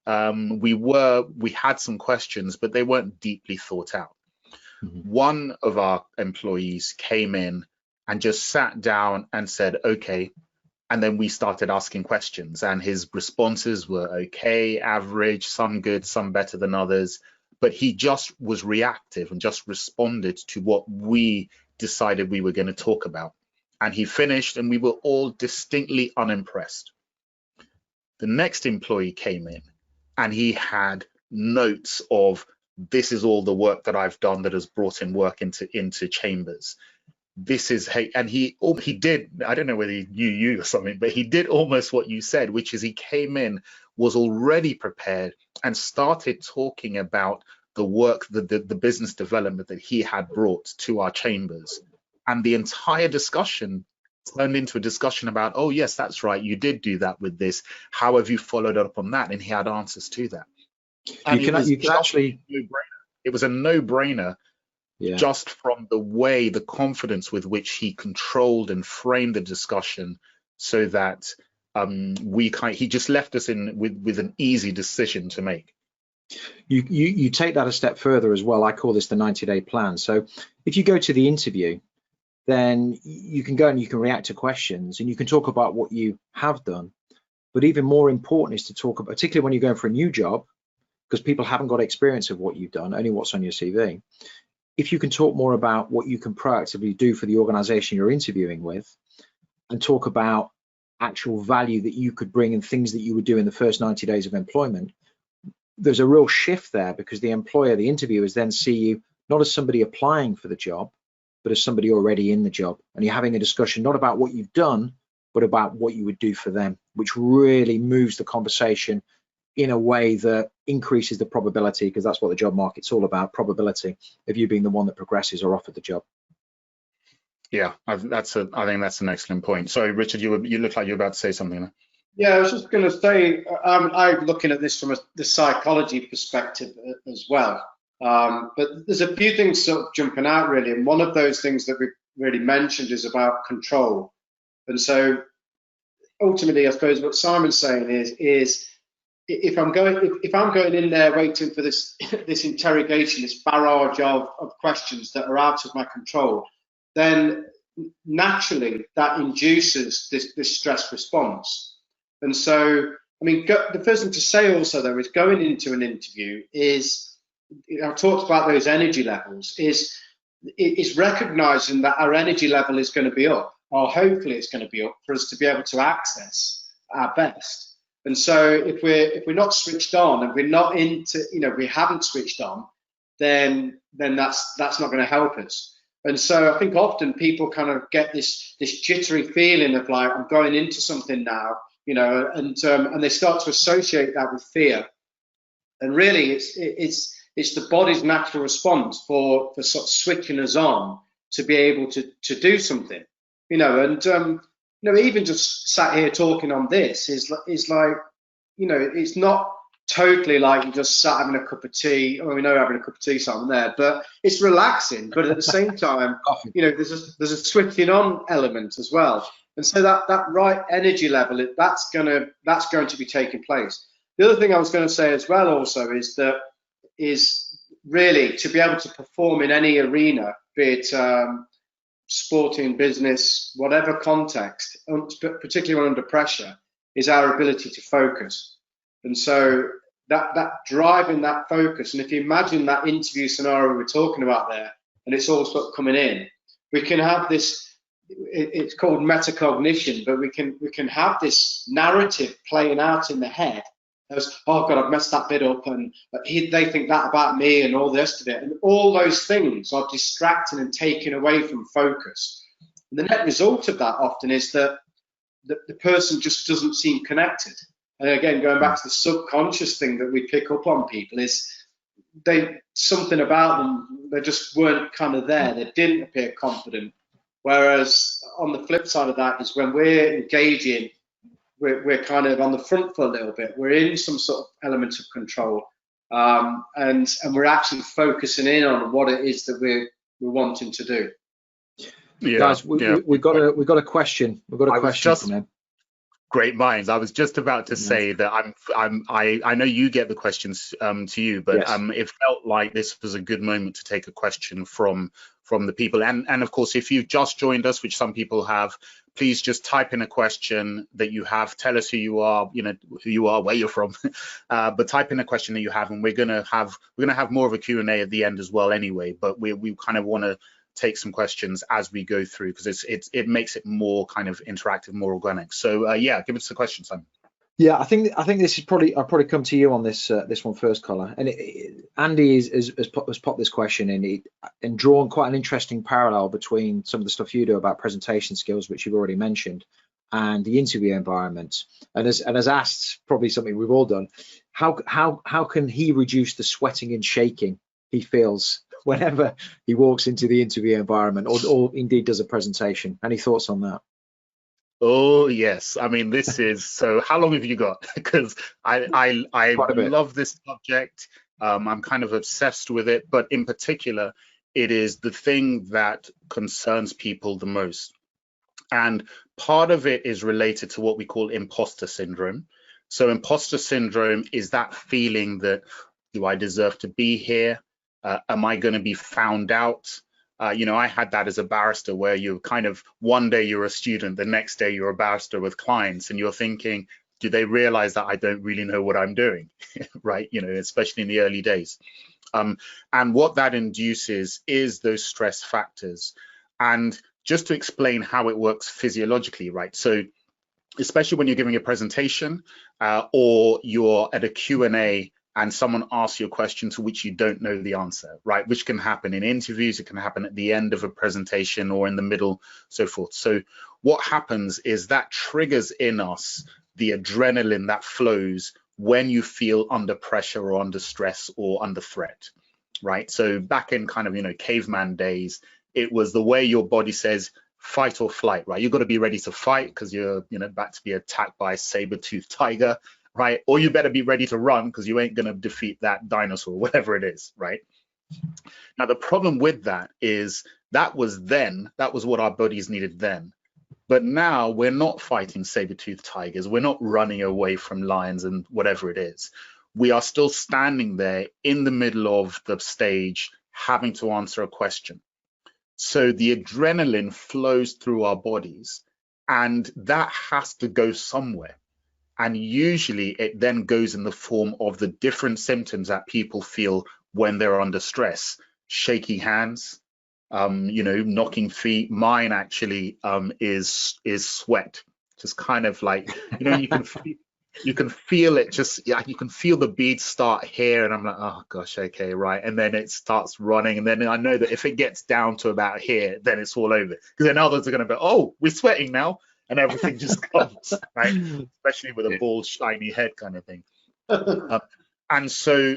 A: We had some questions, but they weren't deeply thought out. One of our employees came in and just sat down and said, okay. And then we started asking questions and his responses were okay, average, some good, some better than others. But he just was reactive and just responded to what we decided we were going to talk about. And he finished and we were all distinctly unimpressed. The next employee came in and he had notes of, this is all the work that I've done that has brought in work into chambers. This is, hey, and he did, I don't know whether he knew you or something, but he did almost what you said, which is he came in, was already prepared and started talking about the work, the business development that he had brought to our chambers. And the entire discussion turned into a discussion about, oh yes, that's right, you did do that with this. How have you followed up on that? And he had answers to that. And it was a no-brainer. Just from the way, the confidence with which he controlled and framed the discussion, so that he just left us in with an easy decision to make.
B: You take that a step further as well. I call this the 90-day plan. So if you go to the interview, then you can go and you can react to questions and you can talk about what you have done. But even more important is to talk about, particularly when you're going for a new job, because people haven't got experience of what you've done, only what's on your CV. If you can talk more about what you can proactively do for the organization you're interviewing with and talk about actual value that you could bring and things that you would do in the first 90 days of employment, there's a real shift there, because the employer, the interviewers then see you not as somebody applying for the job, but as somebody already in the job. And you're having a discussion not about what you've done, but about what you would do for them, which really moves the conversation in a way that increases the probability, because that's what the job market's all about, probability of you being the one that progresses or offered the job.
A: Yeah, I think that's an excellent point. Sorry, Richard, you look like you're about to say something.
C: Yeah, I was just going to say, I'm looking at this from the psychology perspective as well. But there's a few things sort of jumping out really, and one of those things that we really mentioned is about control. And so ultimately, I suppose what Simon's saying is if I'm going in there waiting for this interrogation, this barrage of questions that are out of my control, then naturally that induces this stress response. And so, I mean, the first thing to say also though is going into an interview is, I talked about those energy levels, is recognizing that our energy level is going to be up, or hopefully it's going to be up for us to be able to access our best. And so if we're not switched on and we're not into, we haven't switched on, then that's not going to help us. And so I think often people kind of get this jittery feeling of like, I'm going into something now, and they start to associate that with fear. And really it's the body's natural response for sort of switching us on to be able to do something. you know, and you know, even just sat here talking on this is like, you know, it's not totally like you just sat having a cup of tea. Well, we know having a cup of tea something there, but it's relaxing. But at the same time, you know, there's a switching on element as well. And so that right energy level, that's going to be taking place. The other thing I was going to say as well also is really to be able to perform in any arena, be it sporting, business, whatever context, particularly when under pressure, is our ability to focus. And so that driving that focus, and if you imagine that interview scenario we were talking about there, and it's all sort of coming in, we can have this, it's called metacognition, but we can have this narrative playing out in the head as, oh God, I've messed that bit up, and they think that about me, and all the rest of it. And all those things are distracting and taking away from focus. And the net result of that often is that the person just doesn't seem connected. And again, going back to the subconscious thing that we pick up on people is something about them, they just weren't kind of there. They didn't appear confident. Whereas on the flip side of that is when we're engaging, we're kind of on the front foot a little bit. We're in some sort of element of control, and we're actually focusing in on what it is that we're wanting to do.
B: Yeah, guys, we've got a question. We've got a question from him.
A: Great minds. I was just about to say that I know you get the questions to you, but yes. It felt like this was a good moment to take a question from the people. And of course, if you've just joined us, which some people have, please just type in a question that you have. Tell us who you are, where you're from, but type in a question that you have, and we're gonna have more of a Q&A at the end as well anyway. But we kind of want to take some questions as we go through, because it makes it more kind of interactive, more organic. So yeah, give us a question, Simon.
B: Yeah, I think this is I'll probably come to you on this one first, Collar. And Andy has popped this question in and drawn quite an interesting parallel between some of the stuff you do about presentation skills, which you've already mentioned, and the interview environment. And has asked, probably something we've all done, how can he reduce the sweating and shaking he feels whenever he walks into the interview environment, or indeed does a presentation? Any thoughts on that?
A: Oh yes, I mean, this is, so how long have you got? Because I love this subject. I'm kind of obsessed with it, but in particular, it is the thing that concerns people the most. And part of it is related to what we call imposter syndrome. So imposter syndrome is that feeling that, do I deserve to be here? Am I going to be found out? I had that as a barrister, where you kind of, one day you're a student, the next day you're a barrister with clients, and you're thinking, do they realize that I don't really know what I'm doing? Right? Especially in the early days. And what that induces is those stress factors. And just to explain how it works physiologically, right? So especially when you're giving a presentation or you're at a Q&A, and someone asks you a question to which you don't know the answer, right? Which can happen in interviews, it can happen at the end of a presentation or in the middle, so forth. So what happens is that triggers in us the adrenaline that flows when you feel under pressure or under stress or under threat, right? So back in kind of, caveman days, it was the way your body says, fight or flight, right? You've got to be ready to fight because you're, about to be attacked by a saber-toothed tiger, right? Or you better be ready to run because you ain't going to defeat that dinosaur, whatever it is, right? Now, the problem with that is that was what our bodies needed then. But now we're not fighting saber-toothed tigers. We're not running away from lions and whatever it is. We are still standing there in the middle of the stage having to answer a question. So the adrenaline flows through our bodies, and that has to go somewhere. And usually it then goes in the form of the different symptoms that people feel when they're under stress. Shaky hands, knocking feet. Mine actually is sweat. Just kind of like, you can feel it, you can feel the beads start here, and I'm like, oh gosh, okay, right. And then it starts running, and then I know that if it gets down to about here, then it's all over. Because then others are going to be, oh, we're sweating now. And everything just comes, right? Especially with a bald, shiny head kind of thing. And so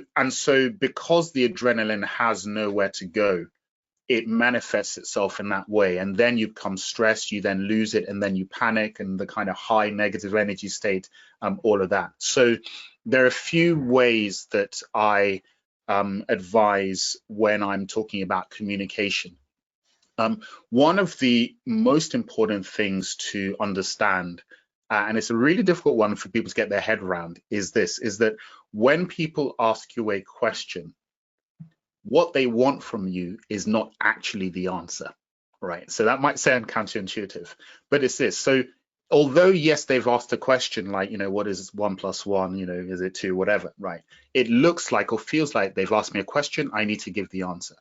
A: because the adrenaline has nowhere to go, it manifests itself in that way, and then you become stressed, you then lose it, and then you panic, and the kind of high negative energy state, all of that. So there are a few ways that I advise when I'm talking about communication. One of the most important things to understand, and it's a really difficult one for people to get their head around, is that when people ask you a question, what they want from you is not actually the answer, right? So that might sound counterintuitive, but it's this. So although, yes, they've asked a question like, what is 1 + 1, is it 2, whatever, right? It looks like or feels like they've asked me a question, I need to give the answer.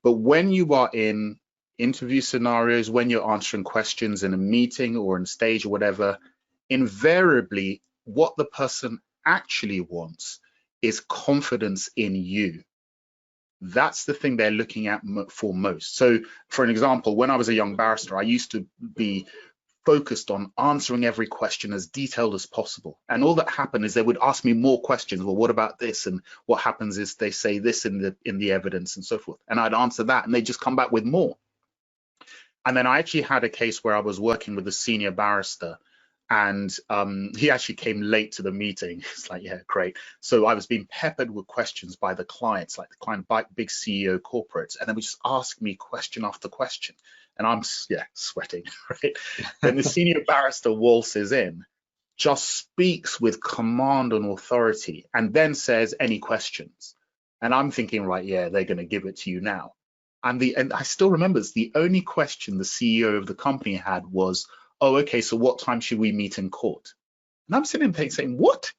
A: But when you are in interview scenarios, when you're answering questions in a meeting or on stage or whatever, invariably what the person actually wants is confidence in you. That's the thing they're looking at for most. So for an example, when I was a young barrister, I used to be focused on answering every question as detailed as possible. And all that happened is they would ask me more questions. Well, what about this? And what happens is they say this in the evidence and so forth. And I'd answer that and they just come back with more. And then I actually had a case where I was working with a senior barrister, and he actually came late to the meeting. It's like, yeah, great. So I was being peppered with questions by the clients, like the client, big CEO corporates, and they would just ask me question after question. And I'm, sweating, right? Then the senior barrister waltzes in, just speaks with command and authority, and then says, any questions? And I'm thinking, right, yeah, they're going to give it to you now. And I still remember it's the only question the CEO of the company had was, oh, okay, so what time should we meet in court? And I'm sitting there saying, what?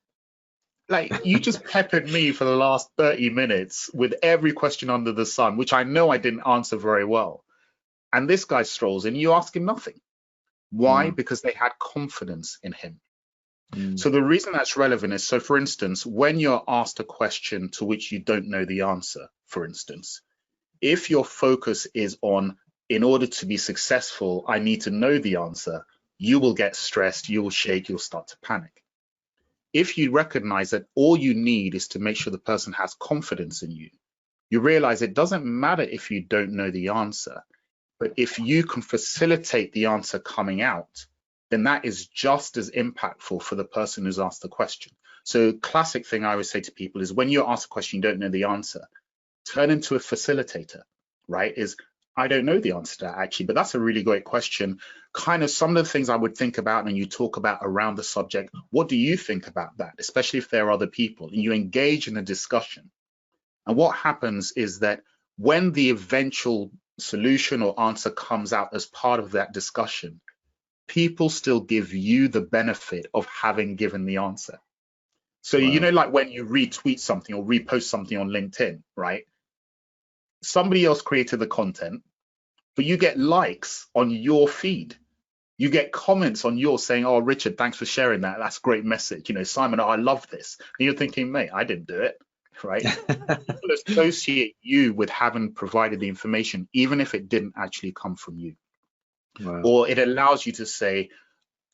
A: Like, you just peppered me for the last 30 minutes with every question under the sun, which I know I didn't answer very well. And this guy strolls in, you ask him nothing. Why? Because they had confidence in him. So the reason that's relevant is, so for instance, when you're asked a question to which you don't know the answer, for instance, if your focus is on, in order to be successful, I need to know the answer, you will get stressed, you will shake, you'll start to panic. If you recognize that all you need is to make sure the person has confidence in you, you realize it doesn't matter if you don't know the answer, but if you can facilitate the answer coming out, then that is just as impactful for the person who's asked the question. So classic thing I always say to people is, when you're asked a question you don't know the answer, turn into a facilitator, right? Is, I don't know the answer to that actually, but that's a really great question. Kind of some of the things I would think about and you talk about around the subject. What do you think about that? Especially if there are other people, and you engage in a discussion. And what happens is that when the eventual solution or answer comes out as part of that discussion, people still give you the benefit of having given the answer. So,
B: Wow.
A: like when you retweet something or repost something on LinkedIn, right? Somebody else created the content, but you get likes on your feed. You get comments on yours saying, oh, Richard, thanks for sharing that. That's a great message. Simon, I love this. And you're thinking, mate, I didn't do it, right? People associate you with having provided the information, even if it didn't actually come from you.
B: Wow.
A: Or it allows you to say,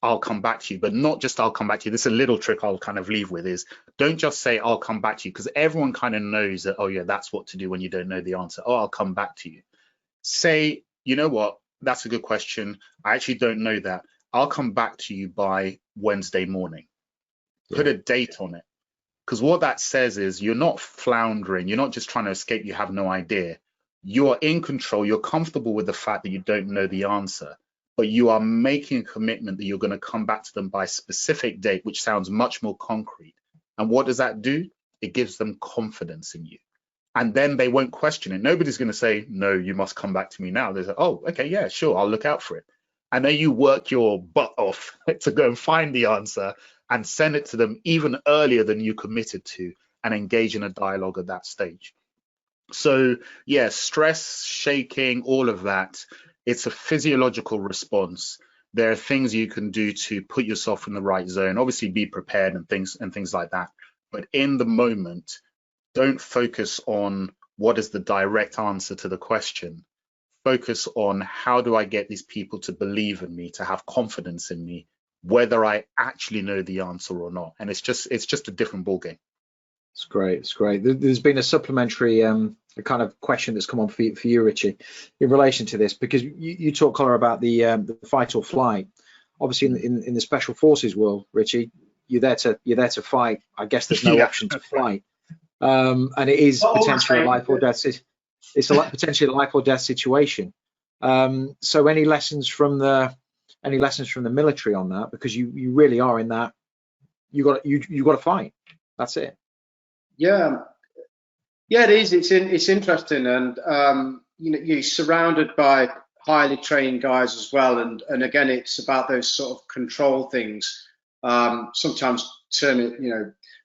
A: I'll come back to you, but not just I'll come back to you. This is a little trick I'll kind of leave with is, don't just say I'll come back to you, because everyone kind of knows that, oh yeah, that's what to do when you don't know the answer. Oh, I'll come back to you. Say, you know what, that's a good question. I actually don't know that. I'll come back to you by Wednesday morning. Put a date on it. Because what that says is you're not floundering. You're not just trying to escape. You have no idea. You're in control. You're comfortable with the fact that you don't know the answer, but you are making a commitment that you're going to come back to them by a specific date, which sounds much more concrete. And what does that do? It gives them confidence in you. And then they won't question it. Nobody's going to say, no, you must come back to me now. They say, oh, okay, yeah, sure, I'll look out for it. And then you work your butt off to go and find the answer and send it to them even earlier than you committed to, and engage in a dialogue at that stage. So yeah, stress, shaking, all of that, it's a physiological response. There are things you can do to put yourself in the right zone. Obviously be prepared and things like that. But in the moment, don't focus on what is the direct answer to the question. Focus on, how do I get these people to believe in me, to have confidence in me, whether I actually know the answer or not. And it's just a different ballgame.
B: It's great. It's great. There's been a supplementary kind of question that's come on for you, Richie, in relation to this, because you talk, Collar, about the fight or flight. Obviously, in the special forces world, Richie, you're there to fight. I guess there's no option to flight, and it is potentially a life or death. It's potentially a life or death situation. So any lessons from the military on that? Because you really are in that. You got to fight. That's it.
C: Yeah, it is. It's interesting, and you're surrounded by highly trained guys as well, and again, it's about those sort of control things. Sometimes term it,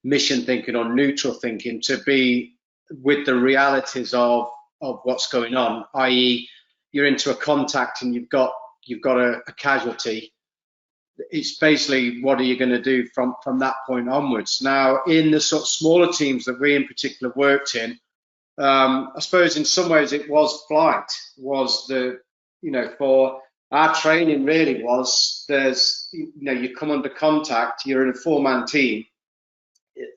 C: mission thinking or neutral thinking, to be with the realities of what's going on. I.e., you're into a contact and you've got a casualty. It's basically, what are you going to do from that point onwards? Now, in the sort of smaller teams that we in particular worked in, I suppose in some ways it was flight, was the, for our training really was, there's, you come under contact, you're in a 4-man team.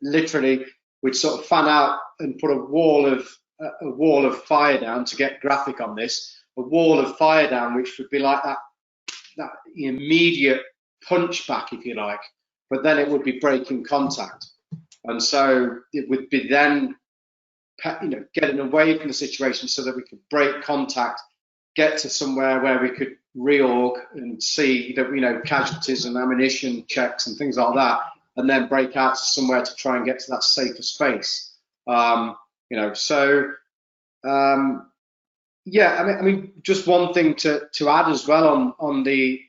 C: Literally, we'd sort of fan out and put a wall of fire down, to get graphic on this, a wall of fire down, which would be like that immediate punch back, if you like, but then it would be breaking contact, and so it would be then getting away from the situation so that we could break contact, get to somewhere where we could reorg and see that casualties and ammunition checks and things like that, and then break out to somewhere to try and get to that safer space. Yeah, I mean, just one thing to add as well on the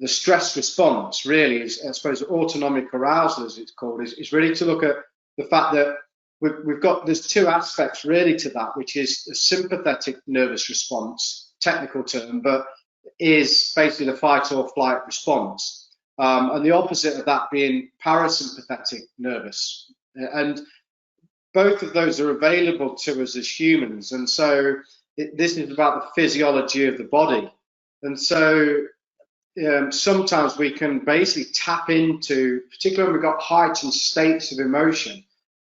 C: stress response, really, is, I suppose, autonomic arousal, as it's called, is really to look at the fact that there's 2 aspects really to that, which is a sympathetic nervous response, technical term, but is basically the fight or flight response, and the opposite of that being parasympathetic nervous, and both of those are available to us as humans, and so this is about the physiology of the body, and so sometimes we can basically tap into, particularly when we've got heightened states of emotion,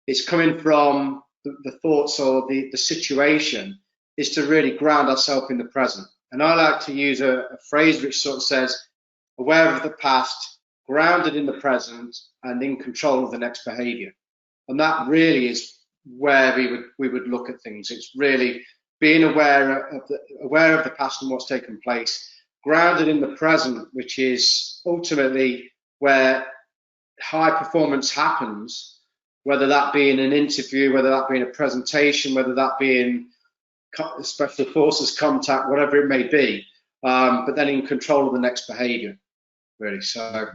C: it's coming from the thoughts or the situation, is to really ground ourselves in the present. And I like to use a phrase which sort of says, aware of the past, grounded in the present, and in control of the next behavior. And that really is where we would look at things. It's really being aware of the past and what's taken place, grounded in the present, which is ultimately where high performance happens, whether that be in an interview, whether that be in a presentation, whether that be in special forces contact, whatever it may be, but then in control of the next behavior, really. So,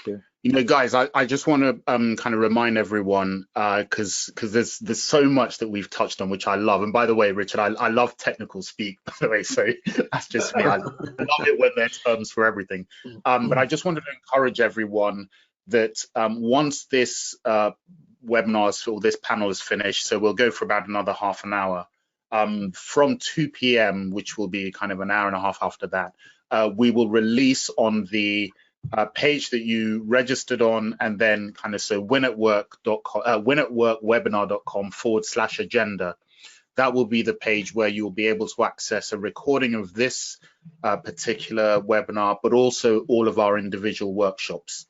B: sure.
A: Guys, I just want to kind of remind everyone, because there's so much that we've touched on, which I love. And by the way, Richard, I love technical speak, by the way, so that's just me. I love it when there's terms for everything. But I just wanted to encourage everyone that once this webinar or this panel is finished, so we'll go for about another half an hour, from 2 p.m., which will be kind of an hour and a half after that, we will release on the page that you registered on, and then kind of so winatworkwebinar.com/agenda. That will be the page where you'll be able to access a recording of this particular webinar, but also all of our individual workshops.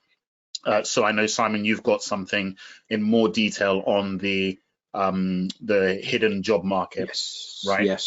A: So I know, Simon, you've got something in more detail on the hidden job market,
B: yes,
A: right?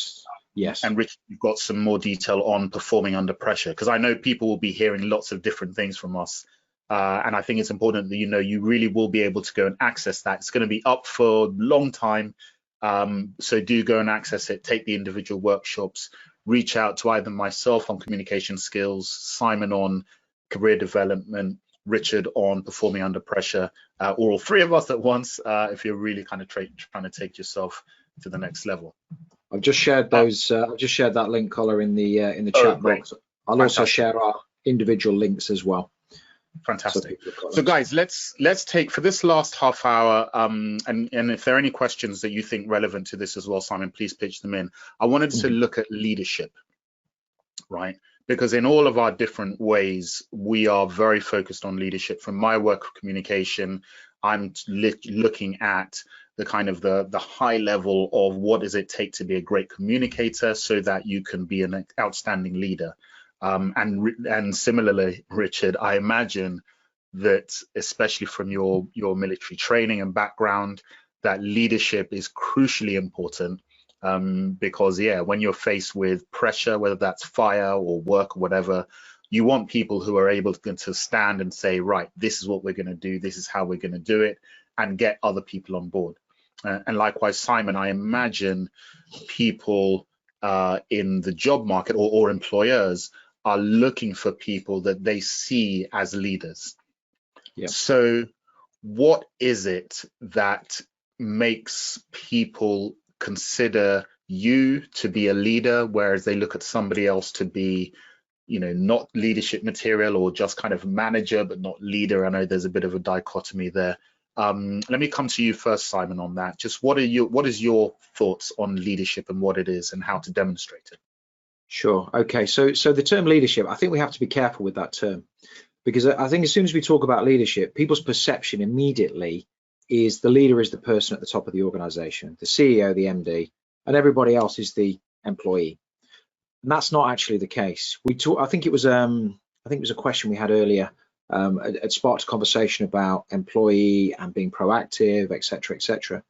B: Yes.
A: And Rich, you've got some more detail on performing under pressure, because I know people will be hearing lots of different things from us. And I think it's important that you really will be able to go and access that. It's going to be up for a long time. So do go and access it, take the individual workshops, reach out to either myself on communication skills, Simon on career development, Richard on performing under pressure, or all 3 of us at once, if you're really kind of trying to take yourself to the next level.
B: I've just shared those. I've just shared that link, Collar, in the chat box. I'll also share our individual links as well.
A: Fantastic. So guys, let's take for this last half hour, and if there are any questions that you think relevant to this as well, Simon, please pitch them in. I wanted to look at leadership, right? Because in all of our different ways, we are very focused on leadership. From my work of communication, I'm looking at the kind of the high level of what does it take to be a great communicator so that you can be an outstanding leader. And similarly, Richard, I imagine that especially from your military training and background, that leadership is crucially important, because when you're faced with pressure, whether that's fire or work or whatever, you want people who are able to stand and say, right, this is what we're going to do, this is how we're going to do it, and get other people on board. And likewise, Simon, I imagine people in the job market or employers are looking for people that they see as leaders.
B: Yeah.
A: So what is it that makes people consider you to be a leader, whereas they look at somebody else to be, not leadership material, or just kind of manager, but not leader? I know there's a bit of a dichotomy there. Let me come to you first, Simon, on that. Just what is your thoughts on leadership and what it is and how to demonstrate it?
B: Sure. Okay. So the term leadership, I think we have to be careful with that term, because I think as soon as we talk about leadership, people's perception immediately is the leader is the person at the top of the organization, the CEO, the MD, and everybody else is the employee. And that's not actually the case. I think it was a question we had earlier. It sparked a conversation about employee and being proactive, etc., etc.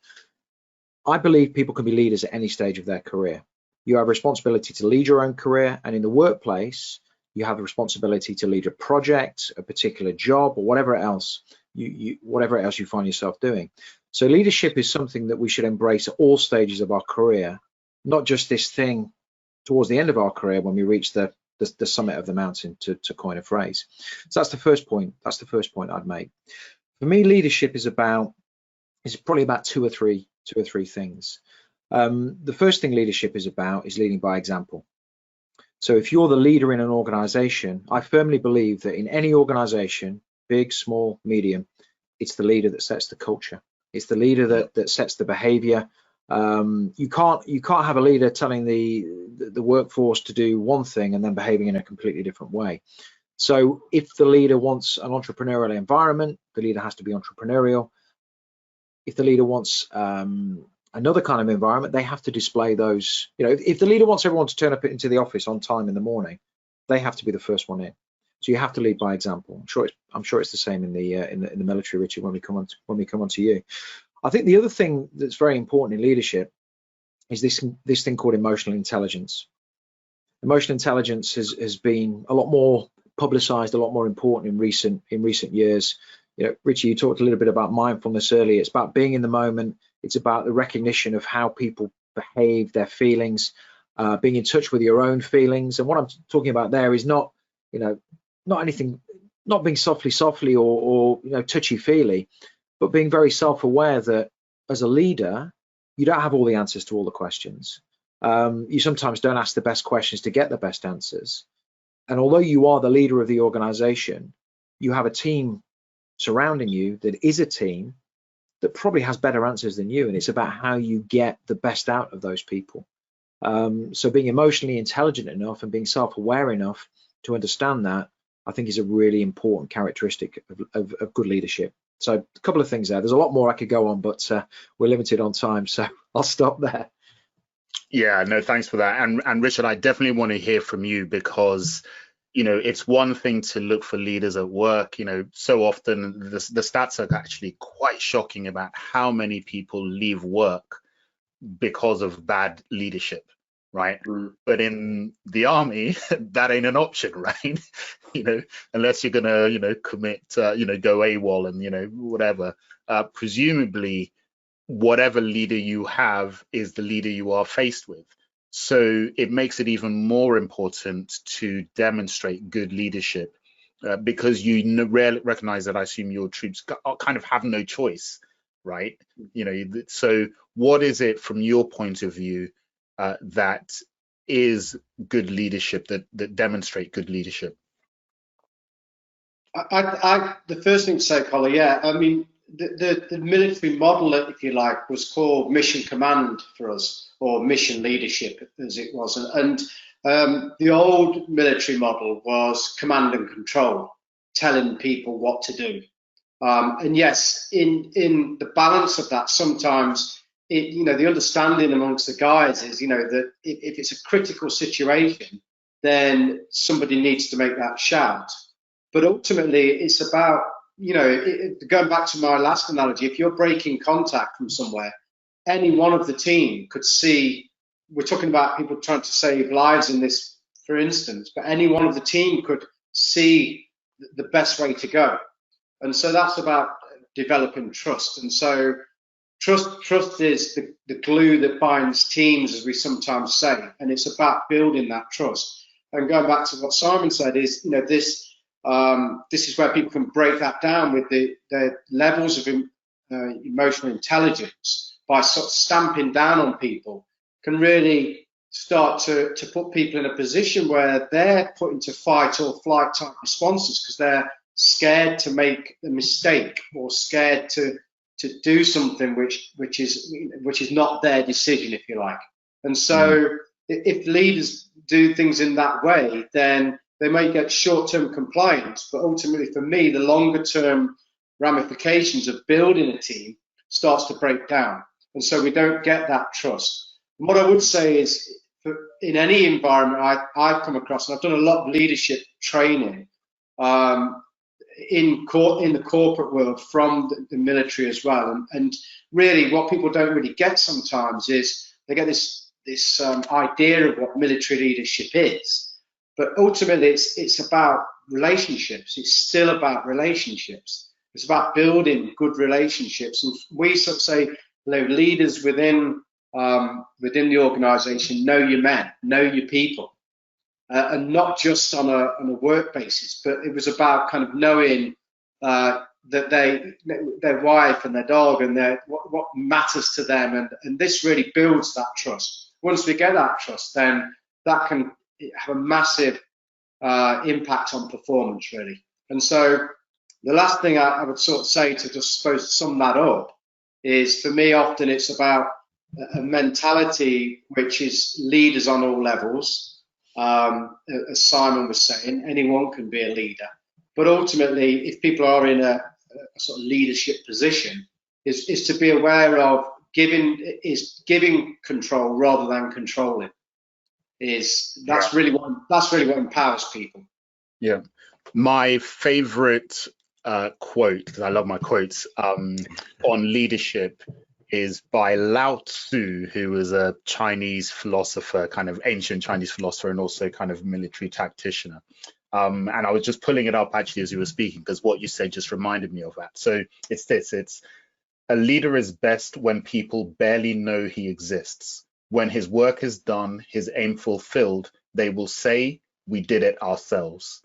B: I believe people can be leaders at any stage of their career. You have a responsibility to lead your own career, and in the workplace, you have the responsibility to lead a project, a particular job, or whatever else you find yourself doing. So leadership is something that we should embrace at all stages of our career, not just this thing towards the end of our career when we reach the summit of the mountain, to coin a phrase. So that's the first point. That's the first point I'd make. For me, leadership is probably about two or three things. The first thing leadership is about is leading by example. So if you're the leader in an organization, I firmly believe that in any organization, big, small, medium, it's the leader that sets the culture. It's the leader that sets the behavior. You can't have a leader telling the workforce to do one thing and then behaving in a completely different way. So if the leader wants an entrepreneurial environment, the leader has to be entrepreneurial. If the leader wants another kind of environment, they have to display those. If the leader wants everyone to turn up into the office on time in the morning, they have to be the first one in. So you have to lead by example. I'm sure it's the same in the military, Richard. When we come on to you, I think the other thing that's very important in leadership is this thing called emotional intelligence. Emotional intelligence has been a lot more publicized, a lot more important in recent years. Richie, you talked a little bit about mindfulness earlier. It's about being in the moment. It's about the recognition of how people behave, their feelings, being in touch with your own feelings. And what I'm talking about there is not being softly or touchy-feely, but being very self-aware that as a leader, you don't have all the answers to all the questions. You sometimes don't ask the best questions to get the best answers. And although you are the leader of the organization, you have a team surrounding you that is a team that probably has better answers than you, and it's about how you get the best out of those people. So being emotionally intelligent enough and being self-aware enough to understand that, I think, is a really important characteristic of good leadership. So a couple of things there. There's a lot more I could go on, but we're limited on time, so I'll stop there.
A: Yeah, no, thanks for that. And Richard, I definitely want to hear from you, because it's one thing to look for leaders at work. So often the stats are actually quite shocking about how many people leave work because of bad leadership, right? But in the army, that ain't an option, right? Unless you're gonna commit, go AWOL and whatever. Presumably, whatever leader you have is the leader you are faced with. So it makes it even more important to demonstrate good leadership, because you recognize that I assume your troops kind of have no choice, right? So what is it from your point of view that is good leadership, that demonstrate good leadership?
C: The first thing to say, Colin, I mean, the military model, if you like, was called mission command for us, or mission leadership as it was. And the old military model was command and control, telling people what to do. And yes, in the balance of that, sometimes the understanding amongst the guys is, that if it's a critical situation, then somebody needs to make that shout. But ultimately, it's about, going back to my last analogy, if you're breaking contact from somewhere, any one of the team could see, we're talking about people trying to save lives in this, for instance, but any one of the team could see the best way to go. And so that's about developing trust. And so trust is the glue that binds teams, as we sometimes say, and it's about building that trust. And going back to what Simon said is, this is where people can break that down with the levels of emotional intelligence by sort of stamping down on people, can really start to put people in a position where they're put into fight or flight type responses because they're scared to make a mistake or scared to do something which is not their decision, if you like. And so if leaders do things in that way, then they may get short-term compliance, but ultimately for me, the longer-term ramifications of building a team starts to break down. And so we don't get that trust. And what I would say is, in any environment I've come across, and I've done a lot of leadership training in the corporate world from the military as well. And really what people don't really get sometimes is they get this idea of what military leadership is. But ultimately, it's about relationships. It's still about relationships. It's about building good relationships. And we sort of say, leaders within the organisation, know your men, know your people, and not just on a work basis. But it was about kind of knowing that their wife and their dog and what matters to them, and this really builds that trust. Once we get that trust, then that can have a massive impact on performance, really. And so the last thing I would sort of say to just suppose to sum that up is, for me, often it's about a mentality which is leaders on all levels. As Simon was saying, anyone can be a leader, but ultimately, if people are in a sort of leadership position, is to be aware of giving control rather than controlling. That's really what empowers people.
A: Yeah, my favorite quote, because I love my quotes, on leadership is by Lao Tzu, who was a Chinese philosopher, kind of ancient Chinese philosopher, and also kind of military tacticianer. And I was just pulling it up actually as you were speaking, because what you said just reminded me of that. So it's this: it's a leader is best when people barely know he exists. When his work is done, his aim fulfilled, they will say, "We did it ourselves."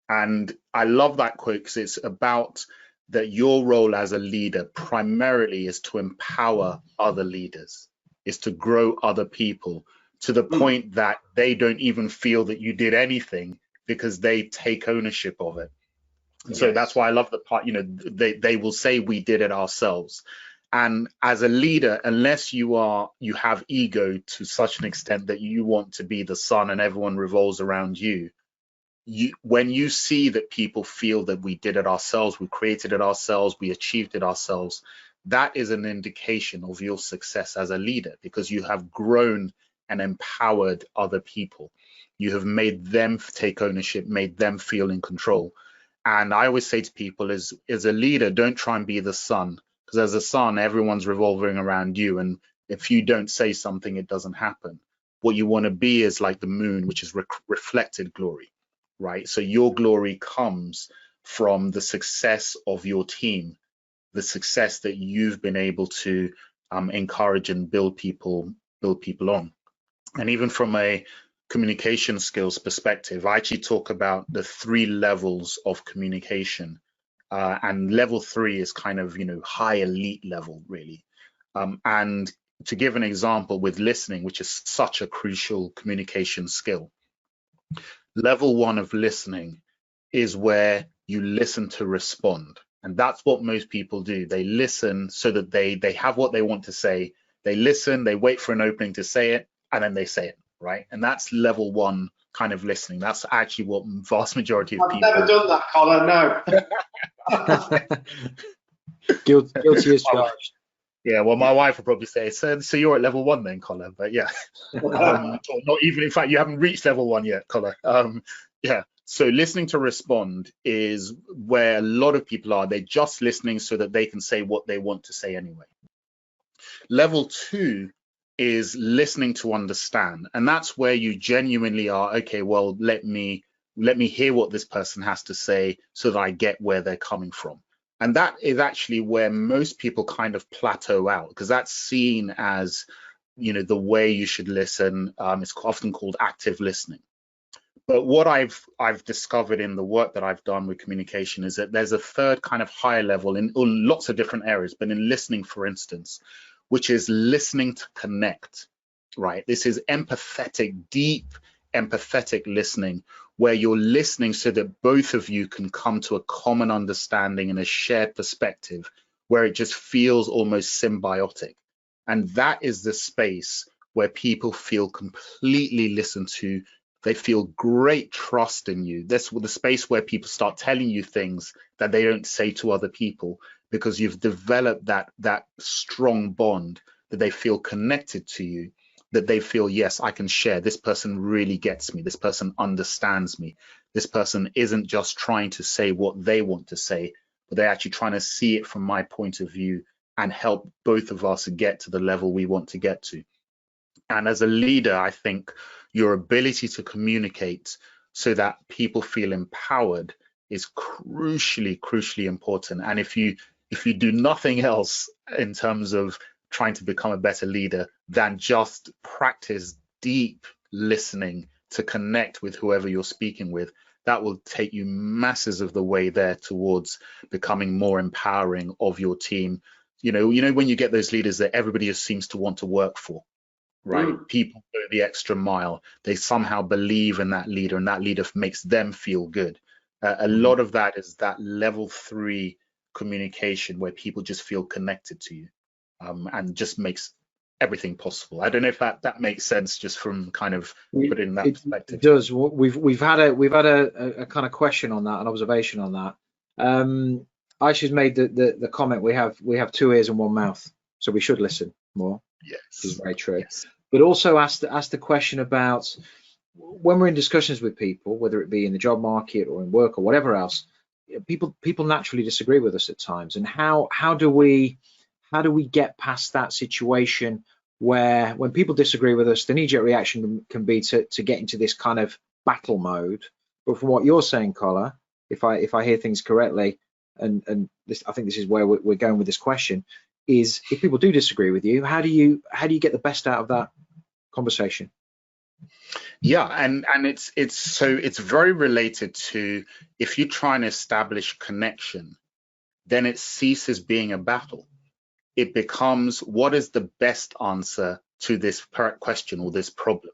A: And I love that quote because it's about that your role as a leader primarily is to empower other leaders, is to grow other people to the point that they don't even feel that you did anything because they take ownership of it. And so that's why I love the part, they will say, "We did it ourselves." And as a leader, unless you have ego to such an extent that you want to be the sun and everyone revolves around you, when you see that people feel that we did it ourselves, we created it ourselves, we achieved it ourselves, that is an indication of your success as a leader, because you have grown and empowered other people. You have made them take ownership, made them feel in control. And I always say to people, as a leader, don't try and be the sun, because as a sun, everyone's revolving around you. And if you don't say something, it doesn't happen. What you want to be is like the moon, which is reflected glory. Right? So your glory comes from the success of your team, the success that you've been able to encourage and build people on. And even from a communication skills perspective, I actually talk about the 3 levels of communication. And level 3 is kind of, high elite level, really. And to give an example with listening, which is such a crucial communication skill. Level 1 of listening is where you listen to respond. And that's what most people do. They listen so that they have what they want to say. They listen, they wait for an opening to say it, and then they say it, right? And that's level 1 kind of listening. That's actually what vast majority of people...
C: I've never done that, Colin, no.
B: Guilty as charged.
A: Yeah, well, my wife would probably say, so you're at level 1 then, Colin, but yeah. Or not even, in fact, you haven't reached level 1 yet, Colin. Yeah, so listening to respond is where a lot of people are. They're just listening so that they can say what they want to say anyway. Level 2 is listening to understand, and that's where you genuinely are, okay, well, let me hear what this person has to say so that I get where they're coming from. And that is actually where most people kind of plateau out, because that's seen as, you know, the way you should listen. It's often called active listening. But what I've discovered in the work that I've done with communication is that there's a third kind of higher level in lots of different areas, but in listening, for instance, which is listening to connect, right? This is empathetic, deep empathetic listening, where you're listening so that both of you can come to a common understanding and a shared perspective where it just feels almost symbiotic. And that is the space where people feel completely listened to. They feel great trust in you. That's the space where people start telling you things that they don't say to other people, because you've developed that strong bond, that they feel connected to you, that they feel, yes, I can share. This person really gets me. This person understands me. This person isn't just trying to say what they want to say, but they're actually trying to see it from my point of view and help both of us get to the level we want to get to. And as a leader, I think your ability to communicate so that people feel empowered is crucially important. And if you do nothing else in terms of trying to become a better leader than just practice deep listening to connect with whoever you're speaking with, that will take you masses of the way there towards becoming more empowering of your team. You know, when you get those leaders that everybody just seems to want to work for, right? People go the extra mile. They somehow believe in that leader, and that leader makes them feel good. A lot of that is that level 3 communication where people just feel connected to you, and just makes everything possible. I don't know if that makes sense, just from kind of put it in that perspective.
B: It does. We've had a kind of question on that, an observation on that. Aisha's made the comment, we have 2 ears and 1 mouth, so we should listen more.
A: Yes,
B: which is very true.
A: Yes.
B: But also ask the question about when we're in discussions with people, whether it be in the job market or in work or whatever else, people naturally disagree with us at times. And how do we get past that situation where when people disagree with us, the knee-jerk reaction can be to get into this kind of battle mode. But from what you're saying, Colin, if I hear things correctly, and this, I think this is where we're going with this question, is if people do disagree with you, how do you get the best out of that conversation?
A: Yeah, and it's very related to, if you try and establish connection, then it ceases being a battle. It becomes, what is the best answer to this question or this problem?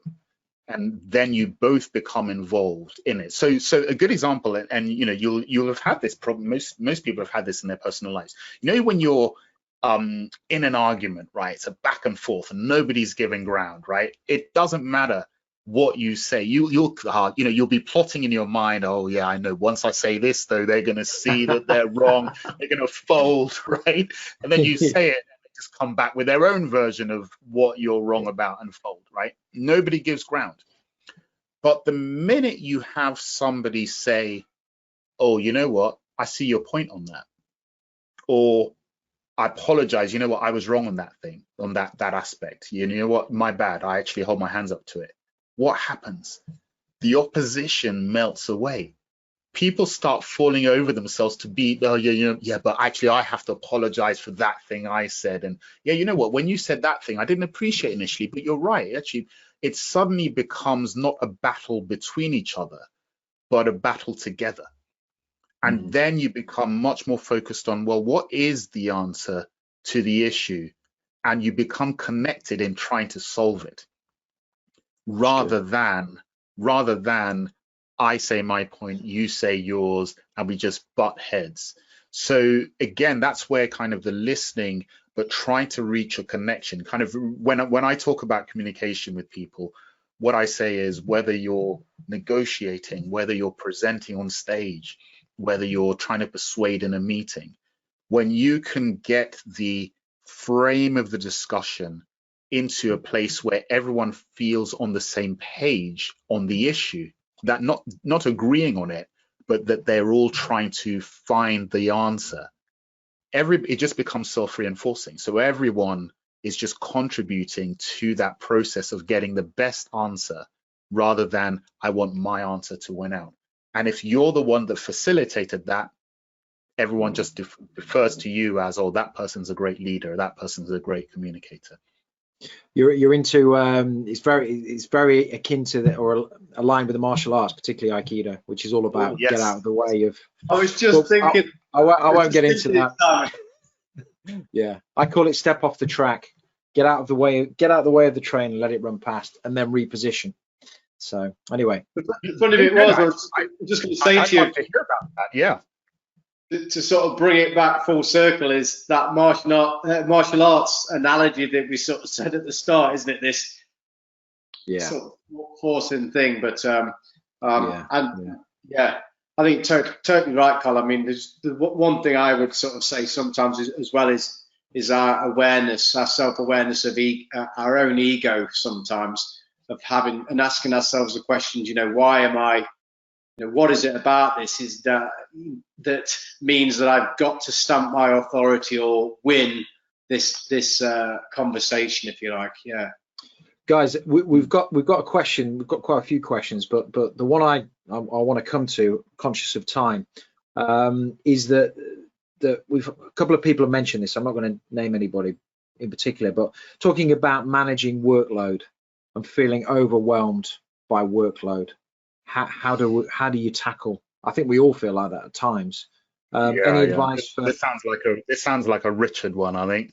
A: And then you both become involved in it. So a good example, and you know, you'll have had this problem. Most people have had this in their personal lives. You know, when you're in an argument, right? It's a back and forth, and nobody's giving ground, right? It doesn't matter what you say. You'll be plotting in your mind. Oh yeah, I know. Once I say this, though, they're going to see that they're wrong. They're going to fold, right? And then you say it, and they just come back with their own version of what you're wrong about and fold, right? Nobody gives ground. But the minute you have somebody say, "Oh, you know what? I see your point on that," or "I apologize, you know what, I was wrong on that thing, on that aspect. You know what, my bad, I actually hold my hands up to it." What happens? The opposition melts away. People start falling over themselves to be, oh yeah, but actually I have to apologize for that thing I said. And yeah, you know what, when you said that thing, I didn't appreciate initially, but you're right. Actually, it suddenly becomes not a battle between each other, but a battle together. And then you become much more focused on, well, what is the answer to the issue? And you become connected in trying to solve it, rather than I say my point, you say yours, and we just butt heads. So again, that's where kind of the listening, but trying to reach a connection, kind of when I talk about communication with people, what I say is, whether you're negotiating, whether you're presenting on stage, whether you're trying to persuade in a meeting, when you can get the frame of the discussion into a place where everyone feels on the same page on the issue, that not agreeing on it, but that they're all trying to find the answer, it just becomes self-reinforcing. So everyone is just contributing to that process of getting the best answer, rather than I want my answer to win out. And if you're the one that facilitated that, everyone just defers to you as, oh, that person's a great leader, that person's a great communicator.
B: You're into it's very akin to or aligned with the martial arts, particularly Aikido, which is all about get out of the way of.
C: I was just thinking.
B: I won't get into that. Yeah, I call it step off the track, get out of the way of the train and let it run past, and then reposition. So anyway,
C: the funny bit was, I was just going to say to you,
A: to hear about that. Yeah.
C: To sort of bring it back full circle, is that martial arts analogy that we sort of said at the start, isn't it? This sort of forcing thing, but I think totally right, Carl. I mean, there's the one thing I would sort of say sometimes as well is our awareness, our self-awareness of our own ego sometimes, of having and asking ourselves the questions, why am I? What is it about this is that means that I've got to stamp my authority or win this conversation, if you like. Yeah,
B: guys, we've got a question. We've got quite a few questions, but the one I want to come to, conscious of time, is that a couple of people have mentioned this. I'm not going to name anybody in particular, but talking about managing workload and feeling overwhelmed by workload. How do you tackle? I think we all feel like that at times. Any advice?
A: This sounds like a Richard one, I think.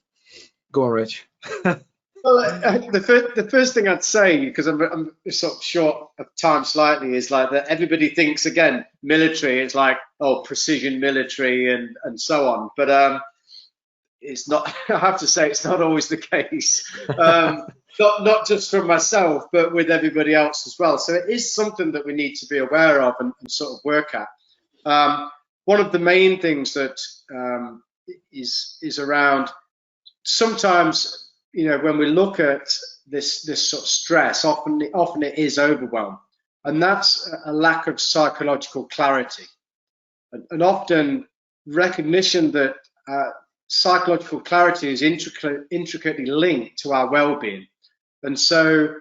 B: Go on, Rich.
C: Well, the first thing I'd say, because I'm sort of short of time slightly, is like that everybody thinks, again, military, it's like, oh, precision military and so on. But it's not, I have to say, it's not always the case. Not just for myself, but with everybody else as well. So it is something that we need to be aware of and sort of work at. One of the main things that is around, sometimes, when we look at this sort of stress, often it is overwhelm, and that's a lack of psychological clarity, and often recognition that psychological clarity is intricately linked to our well-being. And so,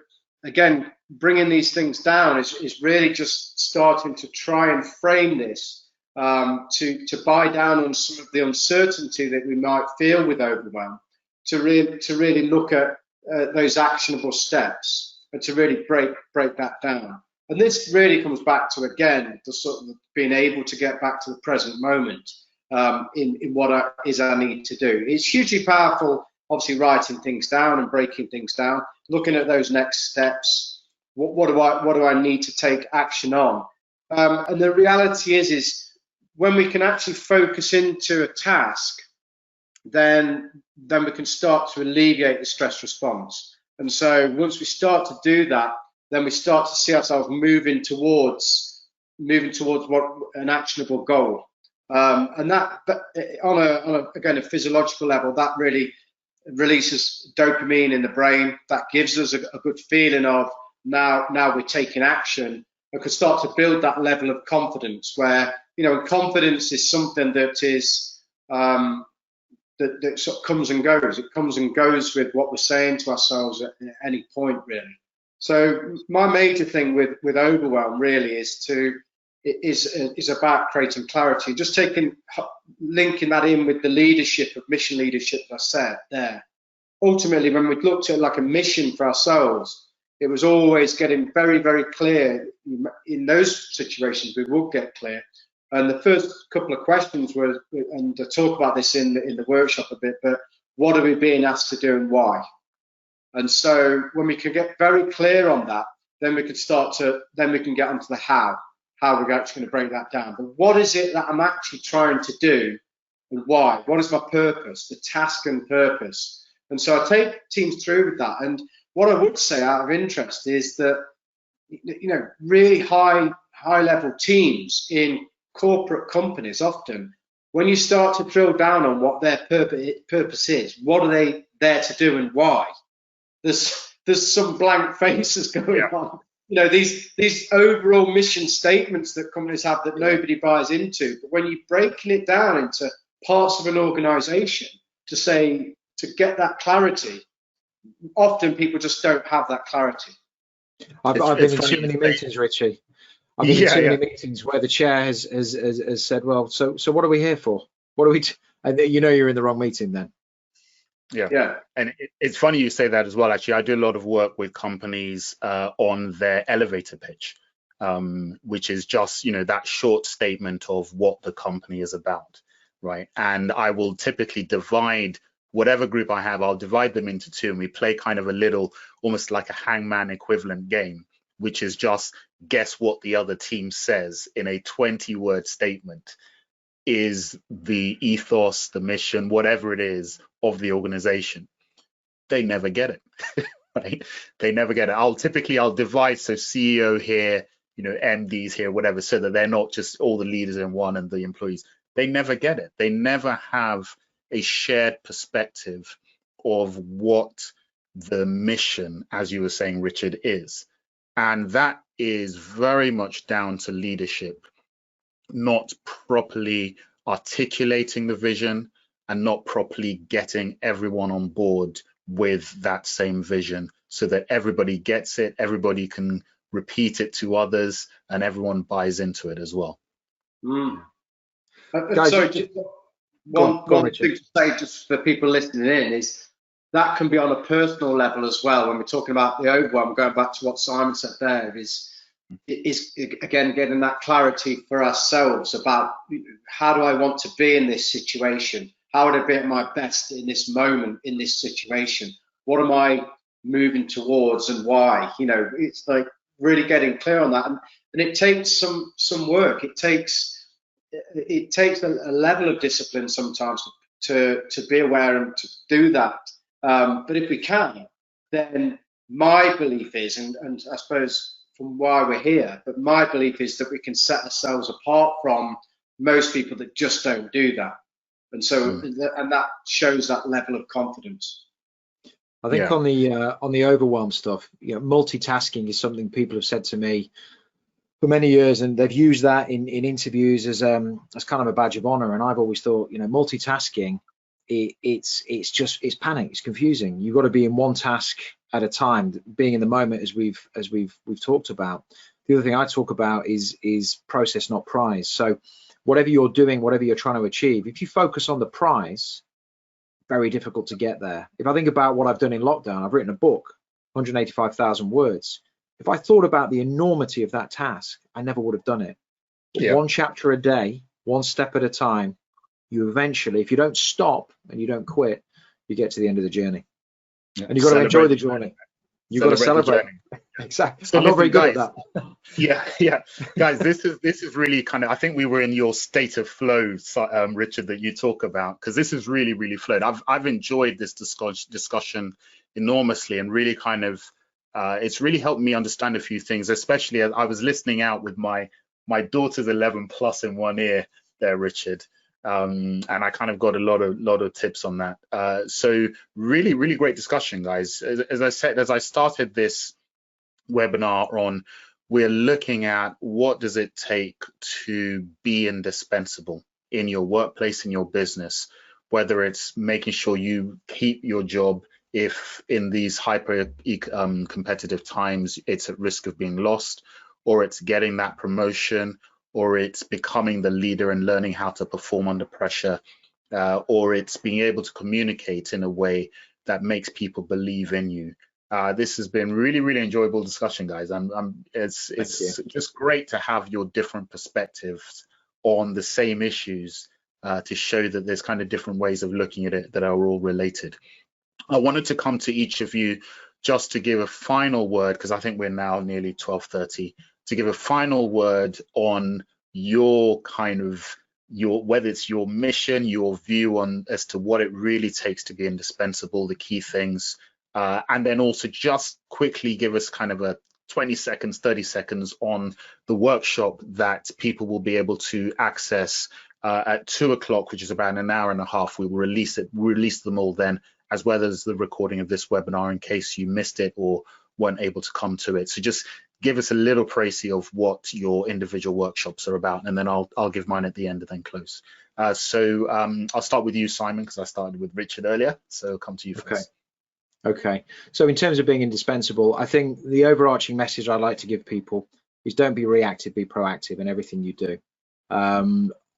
C: again, bringing these things down is really just starting to try and frame this to buy down on some of the uncertainty that we might feel with overwhelm, to really look at those actionable steps and to really break that down. And this really comes back to, again, the sort of being able to get back to the present moment in what I need to do. It's hugely powerful, obviously, writing things down and breaking things down, looking at those next steps. What do I need to take action on? And the reality is when we can actually focus into a task, then we can start to alleviate the stress response. And so once we start to do that, then we start to see ourselves moving towards what an actionable goal. And that on a physiological level, that really releases dopamine in the brain. That gives us a good feeling of now we're taking action, and can start to build that level of confidence where, confidence is something that is that sort of comes and goes. It comes and goes with what we're saying to ourselves at any point, really. So my major thing with overwhelm really is about creating clarity, just linking that in with the leadership of mission leadership that I said there. Ultimately, when we looked at like a mission for ourselves, it was always getting very, very clear. In those situations, we would get clear. And the first couple of questions were, and I talk about this in the workshop a bit, but what are we being asked to do and why? And so when we can get very clear on that, then we can get onto the how we're actually going to break that down. But what is it that I'm actually trying to do and why? What is my purpose, the task and purpose? And so I take teams through with that. And what I would say out of interest is that, really high level teams in corporate companies, often when you start to drill down on what their purpose is, what are they there to do and why, there's some blank faces going on. You know, these overall mission statements that companies have that nobody buys into. But when you're breaking it down into parts of an organization to get that clarity, often people just don't have that clarity.
B: I've been in too many meetings, Richie. I've been in too many meetings where the chair has said, well, so what are we here for? What are we? And you know you're in the wrong meeting then.
A: Yeah. And it's funny you say that as well. Actually, I do a lot of work with companies on their elevator pitch, which is just, you know, that short statement of what the company is about, right? And I will typically divide whatever group I have, I'll divide them into two, and we play kind of a little, almost like a hangman equivalent game, which is just guess what the other team says in a 20-word statement is the ethos, the mission, whatever it is of the organization. They never get it, right? They never get it. I'll divide, so CEO here, you know, MDs here, whatever, so that they're not just all the leaders in one and the employees. They never get it. They never have a shared perspective of what the mission, as you were saying, Richard, is. And that is very much down to leadership not properly articulating the vision and not properly getting everyone on board with that same vision so that everybody gets it, everybody can repeat it to others, and everyone buys into it as well.
B: Guys,
C: sorry, just one thing to say just for people listening in is that can be on a personal level as well. When we're talking about the overwhelm, going back to what Simon said there, is again getting that clarity for ourselves about how do I want to be in this situation? How would I be at my best in this moment, in this situation? What am I moving towards and why? You know, it's like really getting clear on that, and it takes some work. It takes a level of discipline sometimes to be aware and to do that. But if we can, then my belief is, and I suppose from why we're here, but my belief is that we can set ourselves apart from most people that just don't do that. And so, and that shows that level of confidence.
B: I think on the overwhelm stuff, you know, multitasking is something people have said to me for many years, and they've used that in interviews as kind of a badge of honor. And I've always thought, you know, multitasking, it's panic, it's confusing. You've got to be in one task at a time, being in the moment, as we've talked about. The other thing I talk about is process, not prize. So whatever you're doing, whatever you're trying to achieve, if you focus on the prize, very difficult to get there. If I think about what I've done in lockdown, I've written a book, 185,000 words. If I thought about the enormity of that task, I never would have done it. One chapter a day, one step at a time, you eventually, if you don't stop and you don't quit, you get to the end of the journey. And you've got to enjoy the journey. You've got to celebrate. Exactly. So I'm not very good at that.
A: Yeah. Guys, this is really kind of, I think we were in your state of flow, Richard, that you talk about, because this is really, really flowed. I've enjoyed this discussion enormously, and really kind of, it's really helped me understand a few things, especially as I was listening out with my daughter's 11 plus in one ear there, Richard. And I kind of got a lot of tips on that. So really, really great discussion, guys. As I said, as I started this webinar on, we're looking at what does it take to be indispensable in your workplace, in your business, whether it's making sure you keep your job if in these hyper competitive times it's at risk of being lost, or it's getting that promotion, or it's becoming the leader and learning how to perform under pressure, or it's being able to communicate in a way that makes people believe in you. This has been really, really enjoyable discussion, guys. It's just great to have your different perspectives on the same issues to show that there's kind of different ways of looking at it that are all related. I wanted to come to each of you just to give a final word, because I think we're now nearly 12:30, to give a final word on your kind of whether it's your mission, your view on as to what it really takes to be indispensable, the key things, and then also just quickly give us kind of a 20 seconds, 30 seconds on the workshop that people will be able to access at 2 o'clock, which is about an hour and a half. We will release them all then, as well as the recording of this webinar in case you missed it or weren't able to come to it. So just give us a little précis of what your individual workshops are about, and then I'll give mine at the end and then close. So I'll start with you, Simon, because I started with Richard earlier. So come to you first.
B: Okay. So in terms of being indispensable, I think the overarching message I'd like to give people is don't be reactive, be proactive in everything you do.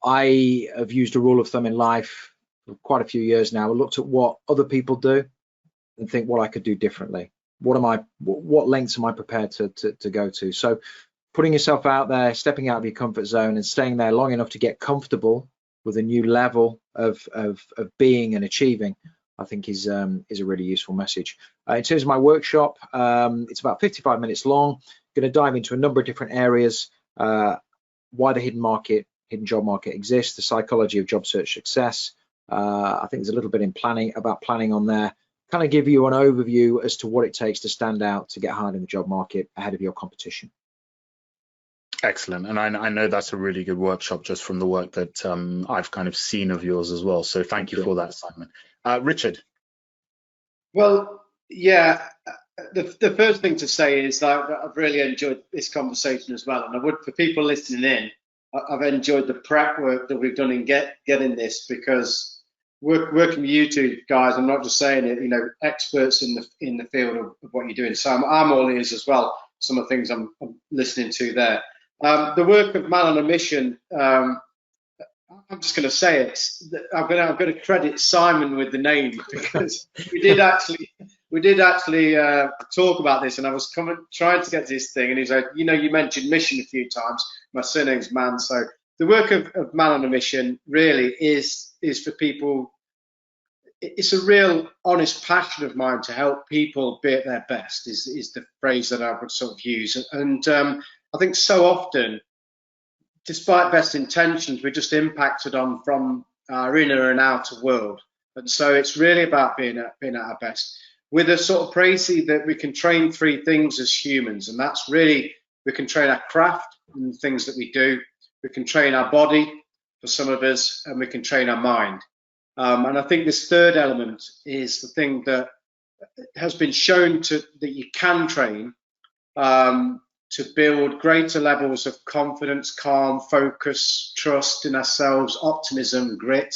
B: I have used a rule of thumb in life for quite a few years now. I looked at what other people do and think what I could do differently. What lengths am I prepared to go to? So putting yourself out there, stepping out of your comfort zone and staying there long enough to get comfortable with a new level of being and achieving, I think is a really useful message. In terms of my workshop, it's about 55 minutes long. Going to dive into a number of different areas, why the hidden job market exists, the psychology of job search success. I think there's a little bit in planning on there. Kind of give you an overview as to what it takes to stand out, to get hired in the job market ahead of your competition.
A: Excellent. And I know that's a really good workshop just from the work that I've kind of seen of yours as well. So thank you for that, Simon. Richard.
C: Well, yeah, the first thing to say is that I've really enjoyed this conversation as well. And I would, for people listening in, I've enjoyed the prep work that we've done in getting this, because working with you two guys, I'm not just saying it, you know, experts in the field of what you're doing. So I'm all ears as well. Some of the things I'm listening to there. The work of Man on a Mission, I'm just going to say it. I'm going to credit Simon with the name, because we did actually talk about this, and I was trying to get to this thing, and he's like, you know, you mentioned mission a few times. My surname's Mann, so the work of Man on a Mission really is for people. It's a real honest passion of mine to help people be at their best. Is the phrase that I would sort of use, and I think so often, despite best intentions, we're just impacted on from our inner and outer world. And so it's really about being at our best, with a sort of précis that we can train 3 things as humans. And that's really, we can train our craft and the things that we do. We can train our body for some of us, and we can train our mind. And I think this third element is the thing that has been shown that you can train to build greater levels of confidence, calm, focus, trust in ourselves, optimism, grit,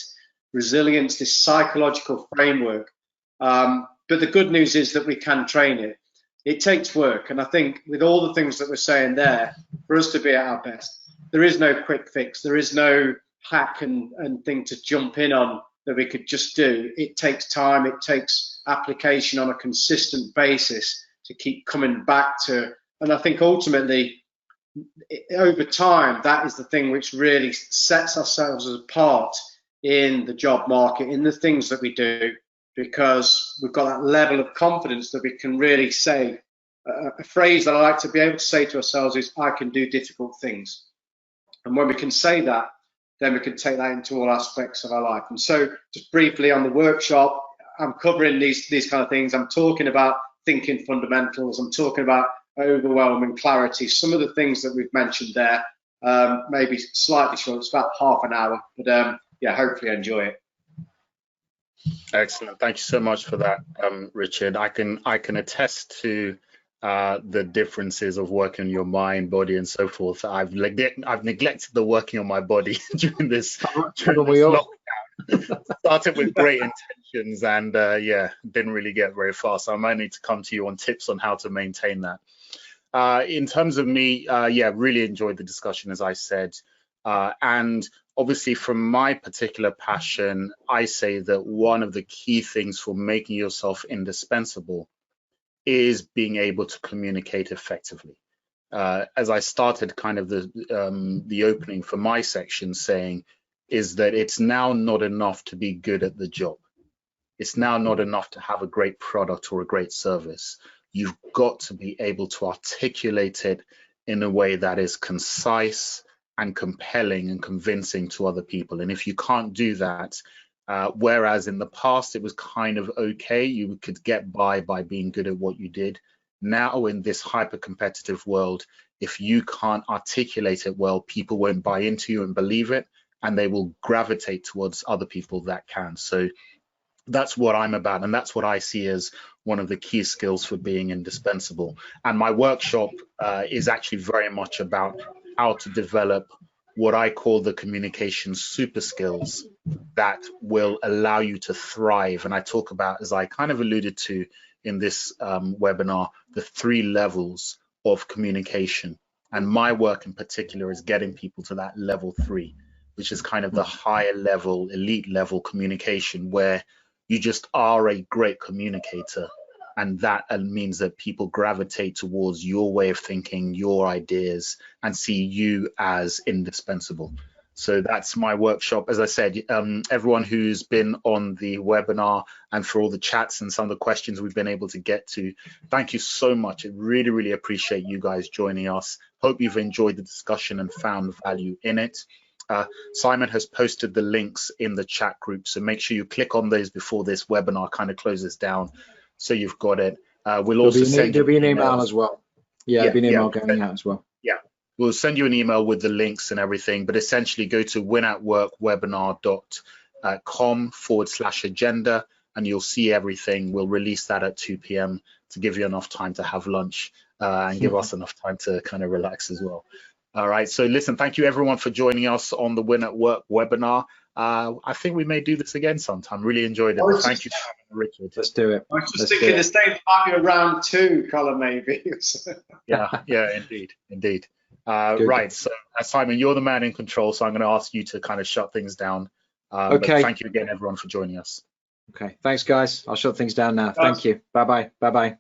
C: resilience, this psychological framework. But the good news is that we can train it. It takes work. And I think with all the things that we're saying there, for us to be at our best, there is no quick fix. There is no hack and thing to jump in on that we could just do. It takes time. It takes application on a consistent basis to keep coming back to. And I think ultimately, over time, that is the thing which really sets ourselves apart in the job market, in the things that we do, because we've got that level of confidence that we can really say. A phrase that I like to be able to say to ourselves is, I can do difficult things. And when we can say that, then we can take that into all aspects of our life. And so just briefly on the workshop, I'm covering these kind of things. I'm talking about thinking fundamentals. I'm talking about overwhelming clarity. Some of the things that we've mentioned there, maybe slightly short. It's about half an hour, but yeah, hopefully enjoy it.
A: Excellent. Thank you so much for that, Richard. I can attest to the differences of working on your mind, body, and so forth. I've neglected the working on my body during this lockdown. Started with great intentions, and yeah, didn't really get very far. So I might need to come to you on tips on how to maintain that. In terms of me, yeah, really enjoyed the discussion, as I said, and obviously from my particular passion, I say that one of the key things for making yourself indispensable is being able to communicate effectively. As I started kind of the opening for my section saying, is that it's now not enough to be good at the job. It's now not enough to have a great product or a great service. You've got to be able to articulate it in a way that is concise and compelling and convincing to other people. And if you can't do that, whereas in the past it was kind of okay, you could get by being good at what you did. now in this hyper competitive world, if you can't articulate it well, people won't buy into you and believe it, and they will gravitate towards other people that can. So that's what I'm about, and that's what I see as one of the key skills for being indispensable. And my workshop is actually very much about how to develop what I call the communication super skills that will allow you to thrive. And I talk about, as I kind of alluded to in this webinar, the 3 levels of communication. And my work in particular is getting people to that level 3, which is kind of the higher level, elite level communication, where you just are a great communicator, and that means that people gravitate towards your way of thinking, your ideas, and see you as indispensable. So that's my workshop. As I said, everyone who's been on the webinar and for all the chats and some of the questions we've been able to get to, thank you so much. I really, really appreciate you guys joining us. Hope you've enjoyed the discussion and found value in it. Simon has posted the links in the chat group, so make sure you click on those before this webinar kind of closes down, so you've got it. We'll also send you
B: there'll be an email as well. Yeah, there'll be an email going out as well.
A: Yeah, we'll send you an email with the links and everything, but essentially go to winatworkwebinar.com/agenda and you'll see everything. We'll release that at 2 p.m. to give you enough time to have lunch and give us enough time to kind of relax as well. All right, so listen, thank you everyone for joining us on the Win at Work webinar. I think we may do this again sometime. Really enjoyed it. Thank you, Richard.
B: Let's do it.
C: I was just thinking the same time round 2, Colin, maybe.
A: Yeah, indeed. Right, so Simon, you're the man in control, so I'm going to ask you to kind of shut things down.
B: Okay.
A: But thank you again, everyone, for joining us.
B: Okay, thanks, guys. I'll shut things down now. Thank you. Bye-bye. Bye-bye.